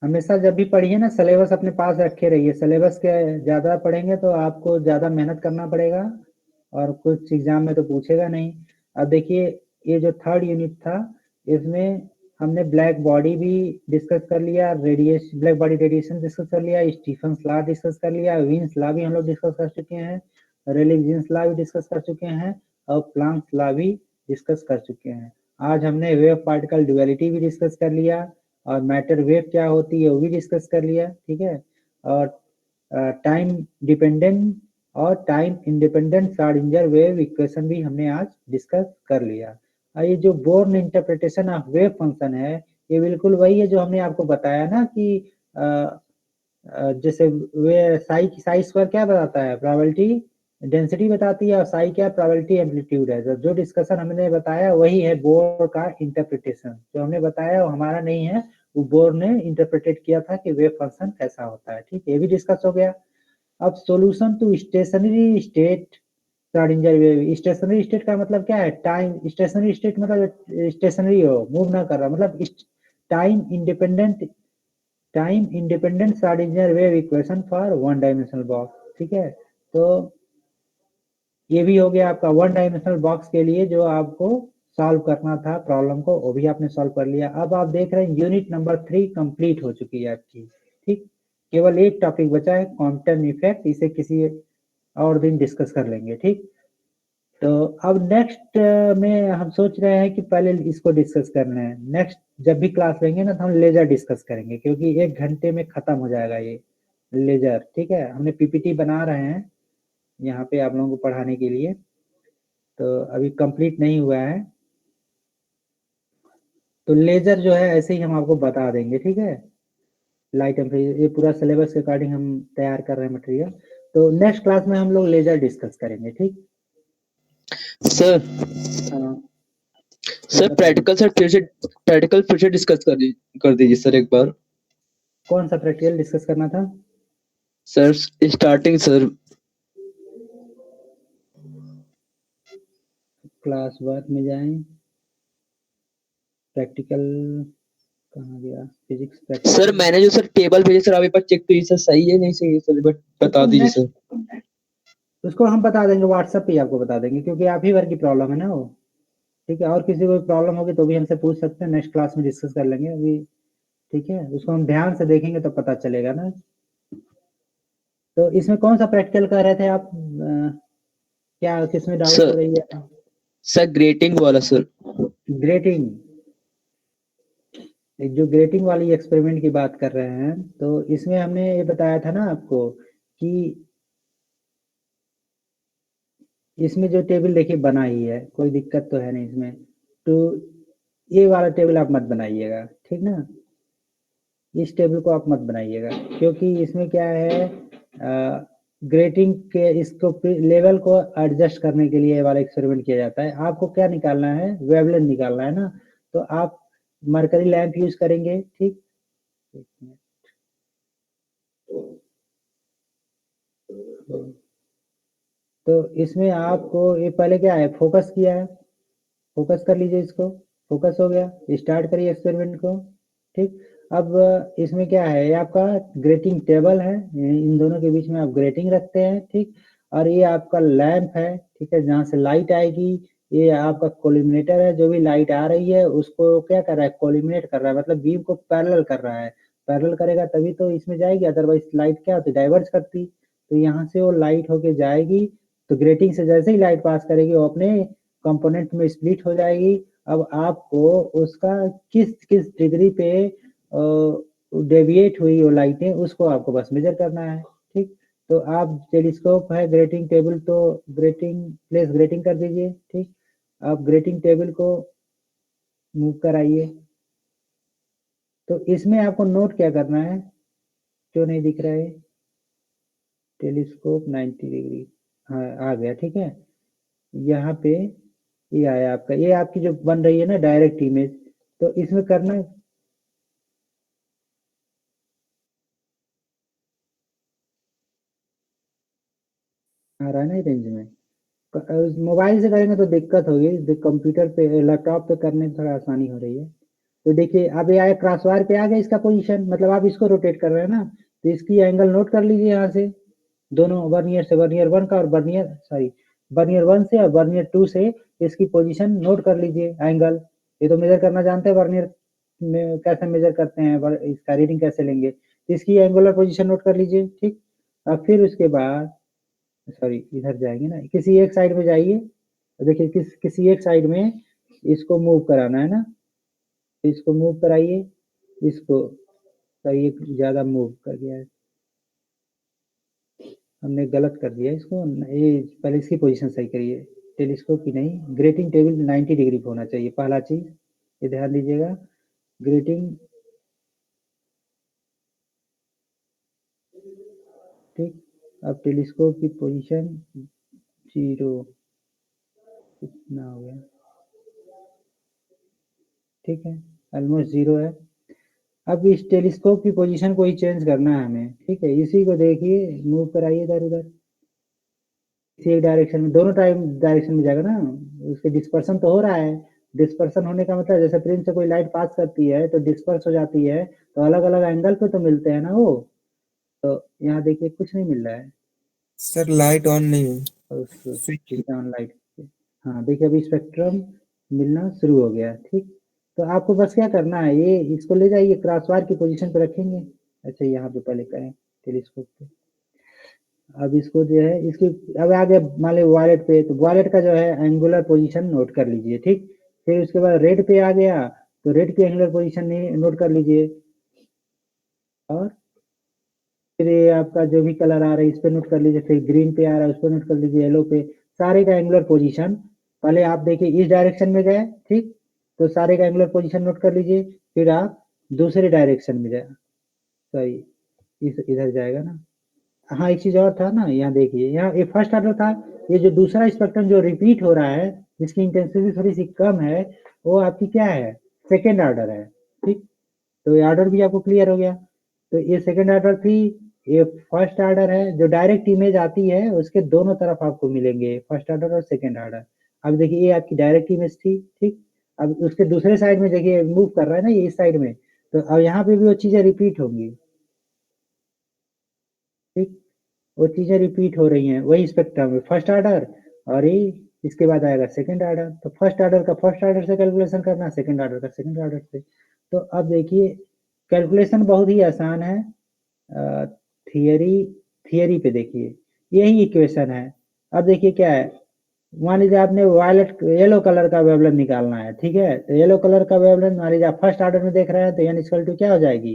हमेशा जब भी पढ़िए ना सिलेबस अपने पास रखे रहिए। सिलेबस के ज़्यादा पढ़ेंगे तो आपको ज़्यादा मेहनत करना पड़ेगा और कुछ एग्जाम में तो पूछेगा नहीं। अब देखिए ये जो थर्ड यूनिट था इसमें हमने ब्लैक बॉडी भी डिस्कस कर लिया, radiation black body radiation discuss कर लिया, स्टीफन लॉ डिस्कस कर लिया, विन्स लॉ भी हम लोग डिस्कस कर चुके हैं, रेले जीन्स लॉ भी डिस्कस कर चुके हैं और प्लांक्स लॉ भी डिस्कस कर चुके हैं। आज हमने वेव पार्टिकल ड्युअलिटी भी डिस्कस कर लिया और मैटर वेव क्या होती है वो भी डिस्कस कर लिया, ठीक है। और टाइम डिपेंडेंट और time independent Schrodinger wave equation भी हमने आज डिस्कस कर लिया। और ये जो Born interpretation of wave function है ये बिल्कुल वही है जो हमने आपको बताया ना कि जैसे वे साई स्क्वायर क्या बताता है, प्रोबेबिलिटी डेंसिटी बताती है और साई क्या प्रोबेबिलिटी एम्पलीट्यूड है। जो डिस्कशन हमने बताया वही है बोर का इंटरप्रिटेशन। जो हमने बताया वो हमारा नहीं है, वो बोर ने इंटरप्रेटेड किया था कि वेव फंक्शन कैसा होता है, ठीक, ये भी डिस्कस हो गया। अब solution to stationary state Schrodinger wave. Stationary state का मतलब क्या है, टाइम स्टेशनरी स्टेट मतलब स्टेशनरी हो, मूव ना कर रहा, मतलब time independent Schrodinger wave equation for one dimensional box, ठीक है। तो ये भी हो गया आपका वन डायमेंशनल बॉक्स के लिए जो आपको सॉल्व करना था प्रॉब्लम को, वो भी आपने सॉल्व कर लिया। अब आप देख रहे हैं यूनिट नंबर 3 कंप्लीट हो चुकी है आपकी, ठीक। केवल एक टॉपिक बचा है क्वांटम इफेक्ट, इसे किसी और दिन डिस्कस कर लेंगे, ठीक। तो अब नेक्स्ट में हम सोच रहे हैं कि पहले इसको डिस्कस करना है। नेक्स्ट जब भी क्लास लेंगे ना तो हम लेजर डिस्कस करेंगे क्योंकि 1 घंटे में खत्म हो जाएगा ये लेजर, ठीक है। हमने पीपीटी बना रहे हैं यहाँ पे आप लोगों को पढ़ाने के लिए, तो अभी कंप्लीट नहीं हुआ है। तो लेजर जो है ऐसे ही हम आपको बता देंगे, ठीक है। लाइट एंड ये पूरा सिलेबस के अकॉर्डिंग हम तैयार कर रहे हैं मटेरियल। तो नेक्स्ट क्लास में हम लोग लेजर डिस्कस करेंगे, ठीक। सर हाँ, सर प्रैक्टिकल फिर से डिस्कस कर दीजिए सर एक बार। कौन सा प्रैक्टिकल डिस्कस करना था sir starting sir class work में जाएं, प्रैक्टिकल कहाँ गया, फिजिक्स सर प्रैक्टिकल। मैंने जो सर टेबल भेजे सर आप एक बार चेक कीजिए सर, सही है नहीं सही है सर, बट बता दीजिए सर। उसको हम बता देंगे व्हाट्सएप पे ही आपको बता देंगे क्योंकि आप ही वर्ग की प्रॉब्लम है ना वो, ठीक है। और किसी को प्रॉब्लम होगी तो भी हमसे पूछ सकते हैं, नेक्स्ट क्लास में डिस्कस कर लेंगे अभी, ठीक है। उसको हम ध्यान से देखेंगे तो पता चलेगा ना। तो इसमें कौन सा प्रैक्टिकल कर रहे थे आप, क्या किसमें डाउट हो सर रही है? सर ग्रेटिंग वाला सर। ग्रेटिंग, जो ग्रेटिंग वाली एक्सपेरिमेंट की बात कर रहे हैं तो इसमें हमने ये बताया था ना आपको कि इसमें जो टेबल देखिए बना ही है, कोई दिक्कत तो है नहीं इसमें। तो ये वाला टेबल आप मत बनाइएगा, ठीक ना। इस टेबल को आप मत बनाइएगा क्योंकि इसमें क्या है, ग्रेटिंग के इसको लेवल को एडजस्ट करने के लिए ये वाला एक्सपेरिमेंट किया जाता है। आपको क्या निकालना है, वेवलेंथ निकालना है ना। तो आप मरकरी लैंप यूज करेंगे, ठीक। एक मिनट। तो इसमें आपको ये पहले क्या है, फोकस किया है, फोकस कर लीजिए इसको, फोकस हो गया, स्टार्ट करिए एक्सपेरिमेंट को, ठीक। अब इसमें क्या है, ये आपका ग्रेटिंग टेबल है, इन दोनों के बीच में आप ग्रेटिंग रखते हैं, ठीक। और ये आपका लैंप है, ठीक है, जहाँ से लाइट आएगी। ये आपका कोलिमिनेटर है, जो भी लाइट आ रही है उसको क्या कर रहा है, कोलिमिनेट कर रहा है, मतलब बीम को पैरेलल कर रहा है। पैरेलल करेगा तभी तो इसमें जाएगी, अदरवाइज लाइट क्या होती, डाइवर्ज करती। तो यहाँ से वो लाइट होके जाएगी, तो ग्रेटिंग से जैसे ही लाइट पास करेगी वो अपने कंपोनेंट में स्प्लिट हो जाएगी। अब आपको उसका किस किस डिग्री पे डेविएट हुई वो लाइटें, उसको आपको बस मेजर करना है, ठीक। तो आप टेलीस्कोप है, ग्रेटिंग टेबल, तो ग्रेटिंग प्लेस ग्रेटिंग कर दीजिए, ठीक। आप ग्रेटिंग टेबल को मूव कराइए। तो इसमें आपको नोट क्या करना है, क्यों नहीं दिख रहा है, टेलीस्कोप 90 डिग्री, हाँ आ गया, ठीक है। यहाँ पे ये आया आपका, ये आपकी जो बन रही है ना डायरेक्ट इमेज, तो इसमें करना आ रहा है ना रेंज में। मोबाइल से करेंगे तो दिक्कत होगी, कंप्यूटर पे लैपटॉप पे करने में थोड़ा आसानी हो रही है। तो देखिए अब ये आया, क्रॉसवायर पे आ गया इसका पोजीशन, मतलब आप इसको रोटेट कर रहे हैं ना, तो इसकी एंगल नोट कर लीजिए यहाँ से, दोनों वर्नियर से, वर्नियर 1 का और वर्नियर 1 से और वर्नियर 2 से इसकी पोजीशन नोट कर लीजिए एंगल। ये तो मेजर करना जानते हैं वर्नियर में कैसे मेजर करते हैं, इसका रीडिंग कैसे लेंगे, तो इसकी एंगुलर पोजीशन नोट कर लीजिए, ठीक। अब फिर उसके बाद सॉरी इधर जाएंगे ना, किसी एक साइड में जाइए, देखिए किसी एक साइड में इसको मूव कराना है ना, तो इसको मूव कराइए, इसको सही, ज्यादा मूव कर दिया है हमने, गलत कर दिया इसको, ये पहले इसकी पोजीशन सही करिए, टेलीस्कोप की नहीं, ग्रेटिंग टेबल 90 डिग्री पे होना चाहिए, पहला चीज ये ध्यान दीजिएगा। ग्रेटिंग, ठीक। अब टेलीस्कोप की पोजीशन 0, कितना हो गया, ठीक है, ऑलमोस्ट 0 है। अब इस टेलीस्कोप की पोजीशन को ही चेंज करना है हमें, ठीक है, इसी को देखिए मूव कराइए इधर उधर, इसी एक डायरेक्शन में, दोनों टाइम डायरेक्शन में जाएगा ना, उसके डिस्पर्सन तो हो रहा है। डिस्पर्सन होने का मतलब जैसे प्रिंट से कोई लाइट पास करती है तो डिस्पर्स हो जाती है, तो अलग अलग एंगल पे तो मिलते हैं ना वो, तो यहाँ देखिए कुछ नहीं मिल रहा है सर लाइट ऑन नहीं है, स्विच। On light. हाँ देखिए अभी स्पेक्ट्रम मिलना शुरू हो गया, ठीक। तो आपको बस क्या करना है, ये इसको ले जाइए क्रॉसवायर की पोजीशन पे रखेंगे, अच्छा यहाँ पे पहले करें टेलीस्कोप पे। अब इसको जो है इसकी, अब आ गया मान लो वॉलेट पे, तो वॉलेट का जो है एंगुलर पोजीशन नोट कर लीजिए, ठीक। फिर उसके बाद रेड पे आ गया, तो रेड की एंगुलर पोजीशन नोट कर लीजिए, और फिर ये आपका जो भी कलर आ रहा है इस पे नोट कर लीजिए, फिर ग्रीन पे आ रहा है उस पर नोट कर लीजिए, येलो पे, सारे का एंगुलर पोजीशन, पहले आप देखिए इस डायरेक्शन में गए, ठीक, तो सारे का एंगुलर पोजीशन नोट कर लीजिए, फिर आप दूसरे डायरेक्शन में जाए, सॉरी इस इधर जाएगा ना, हाँ एक चीज और था ना, यहाँ देखिए, यहाँ ये फर्स्ट ऑर्डर था, ये जो दूसरा स्पेक्ट्रम जो रिपीट हो रहा है जिसकी इंटेंसिटी थोड़ी सी कम है, वो आपकी क्या है, सेकेंड ऑर्डर है, ठीक। तो ये ऑर्डर भी आपको क्लियर हो गया, तो ये सेकेंड ऑर्डर थी, ये फर्स्ट ऑर्डर है, जो डायरेक्ट इमेज आती है उसके दोनों तरफ आपको मिलेंगे फर्स्ट ऑर्डर और सेकेंड ऑर्डर। अब देखिए ये आपकी डायरेक्ट इमेज थी, ठीक। अब उसके दूसरे साइड में देखिए मूव कर रहा है ना ये इस साइड में, तो अब यहाँ पे भी वो चीजें रिपीट होंगी, ठीक। वो चीजें रिपीट हो रही हैं वही स्पेक्ट्रम में, फर्स्ट ऑर्डर, और ये इसके बाद आएगा सेकंड ऑर्डर, तो फर्स्ट ऑर्डर का फर्स्ट ऑर्डर से कैलकुलेशन करना, सेकंड ऑर्डर का सेकंड ऑर्डर से। तो अब देखिए कैलकुलेशन बहुत ही आसान है, थियरी थियरी पे देखिए यही इक्वेशन है। अब देखिए क्या है, मान लीजिए आपने वायलेट येलो कलर का वेवलेंथ निकालना है, ठीक है, तो येलो कलर का वेवलेंथ मान लीजिए आप फर्स्ट ऑर्डर में देख रहे हैं, तो एन इक्वल टू क्या हो जाएगी,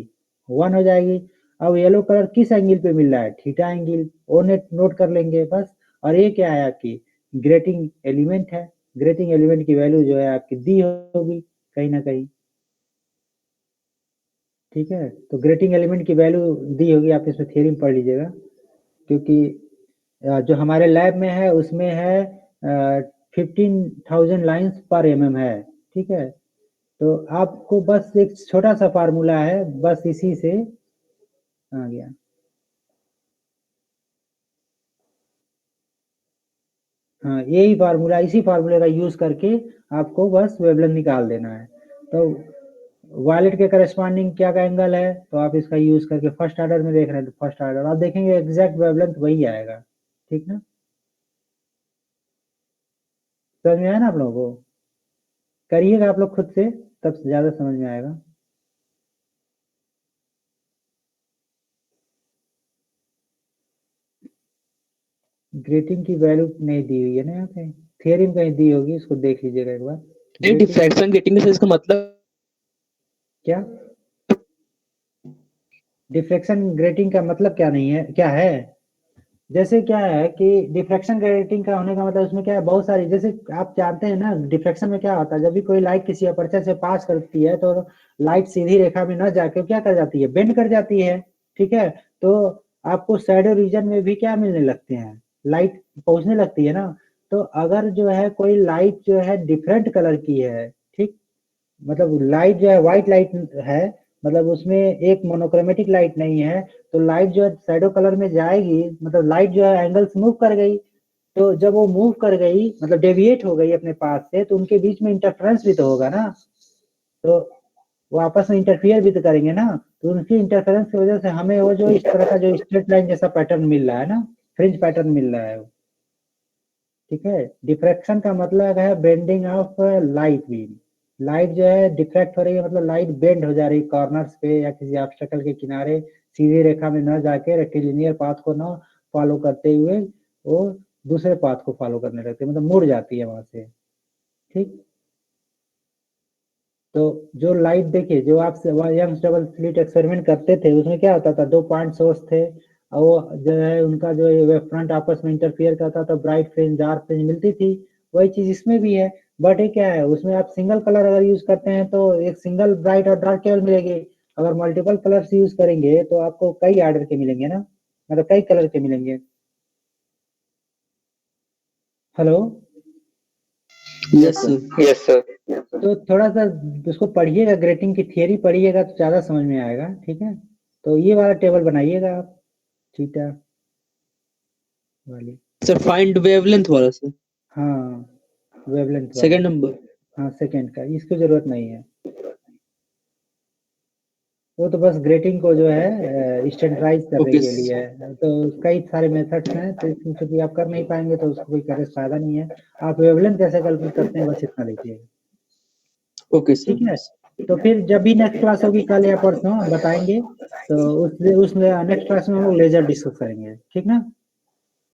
1 हो जाएगी। अब येलो कलर किस एंगल पे मिल रहा है, थीटा एंगल, वो नेट नोट कर लेंगे बस। और ये क्या है आपकी ग्रेटिंग एलिमेंट है, ग्रेटिंग एलिमेंट की वैल्यू जो है आपकी दी होगी कहीं ना कहीं, ठीक है। तो ग्रेटिंग एलिमेंट की वैल्यू दी होगी, आप इसमें थ्योरी में पढ़ लीजिएगा, क्योंकि जो हमारे लैब में है उसमें है 15,000 लाइन्स पर एमएम है, ठीक है। तो आपको बस एक छोटा सा फार्मूला है, बस इसी से आ गया, हाँ यही फार्मूला, इसी फार्मूले का यूज करके आपको बस वेवलेंथ निकाल देना है। तो वायलेट के करस्पॉन्डिंग क्या का एंगल है, तो आप इसका यूज करके फर्स्ट ऑर्डर में देख रहे हैं तो फर्स्ट ऑर्डर आप देखेंगे एग्जैक्ट वेवलेंथ वही आएगा, ठीक ना। समझ में आया ना आप लोगों को, करिएगा आप लोग खुद से तब ज्यादा समझ में आएगा। ग्रेटिंग की वैल्यू नहीं दी हुई है ना यहाँ पे, थियरी में कहीं दी होगी, इसको देख लीजिएगा एक बार। नहीं, Grating- डिफ्रैक्शन ग्रेटिंग से इसका मतलब क्या डिफ्रैक्शन ग्रेटिंग का मतलब क्या नहीं है, क्या है? जैसे क्या है कि डिफ्रैक्शन ग्रेटिंग का होने का मतलब उसमें क्या है, बहुत सारी, जैसे आप जानते हैं ना डिफ्रैक्शन में क्या होता है, जब भी कोई लाइट किसी अपर्चर से पास करती है तो लाइट सीधी रेखा में न जाके क्या कर जाती है, बेंड कर जाती है, ठीक है। तो आपको शैडो रीजन में भी क्या मिलने लगते हैं, लाइट पहुंचने लगती है ना। तो अगर जो है कोई लाइट जो है डिफरेंट कलर की है, ठीक, मतलब लाइट जो है व्हाइट लाइट है, मतलब उसमें एक मोनोक्रोमेटिक लाइट नहीं है, तो लाइट जो है शैडो कलर में जाएगी, मतलब लाइट जो है एंगल्स मूव कर गई, तो जब वो मूव कर गई मतलब डेविएट हो गई अपने पास से, तो उनके बीच में इंटरफेरेंस भी तो होगा ना, तो वो आपस में इंटरफियर भी तो करेंगे ना, तो उनकी इंटरफेरेंस की वजह से हमें वो जो इस तरह का जो स्ट्रेट लाइन जैसा पैटर्न मिल रहा है ना, फ्रिंज पैटर्न मिल रहा है, ठीक है। डिफ्रैक्शन का मतलब है bending of light beam, light जो है डिफ्रैक्ट हो रही है, मतलब लाइट बेंड हो जा रही है कॉर्नर्स पे या किसी ऑब्स्टेकल के किनारे, सीधी रेखा में न जाके रेक्टिलिनियर पाथ को न फॉलो करते हुए वो दूसरे पाथ को फॉलो करने लगते हैं, मतलब मुड़ जाती है वहां से, ठीक। तो जो लाइट देखिए, जो आप यंग्स डबल स्लिट एक्सपेरिमेंट करते थे उसमें क्या होता था, 2 पॉइंट सोर्स थे और वो जो है उनका जो है फ्रंट आपस में इंटरफियर करता था, ब्राइट फ्रिंज डार्क फ्रिंज मिलती थी, वही चीज इसमें भी है। बट ये क्या है, उसमें आप सिंगल कलर अगर यूज करते हैं तो एक सिंगल ब्राइट और डार्क केवल मिलेगी, अगर मल्टीपल कलर्स यूज करेंगे तो आपको कई ऑर्डर के मिलेंगे ना, मतलब कई कलर के मिलेंगे। Hello, yes sir. Yes sir. तो थोड़ा सा उसको पढ़िएगा, ग्रेटिंग की थियरी पढ़िएगा तो ज्यादा समझ में आएगा, ठीक है। तो ये वाला टेबल बनाइएगा आप, थीटा वाली। सर फाइंड वेवलेंथ वाला सर, हाँ, वेवलेंथ वाला। Second number. हाँ सेकंड का, इसकी जरूरत नहीं है, वो तो बस ग्रेटिंग को जो है स्टैंडर्डाइज करने ओके के लिए है, तो कई सारे मेथड्स हैं, तो इसमें क्योंकि आप कर नहीं पाएंगे तो उसको कोई करने से फायदा नहीं है। आप वेवलेंथ कैसे कैलकुलेट करते हैं बस इतना देखिए, ओके ठीक सर। है। तो फिर जब भी नेक्स्ट क्लास होगी कल या परसों बताएंगे, तो उस नेक्स्ट क्लास में हम लोग लेजर डिस्कस करेंगे, ठीक ना।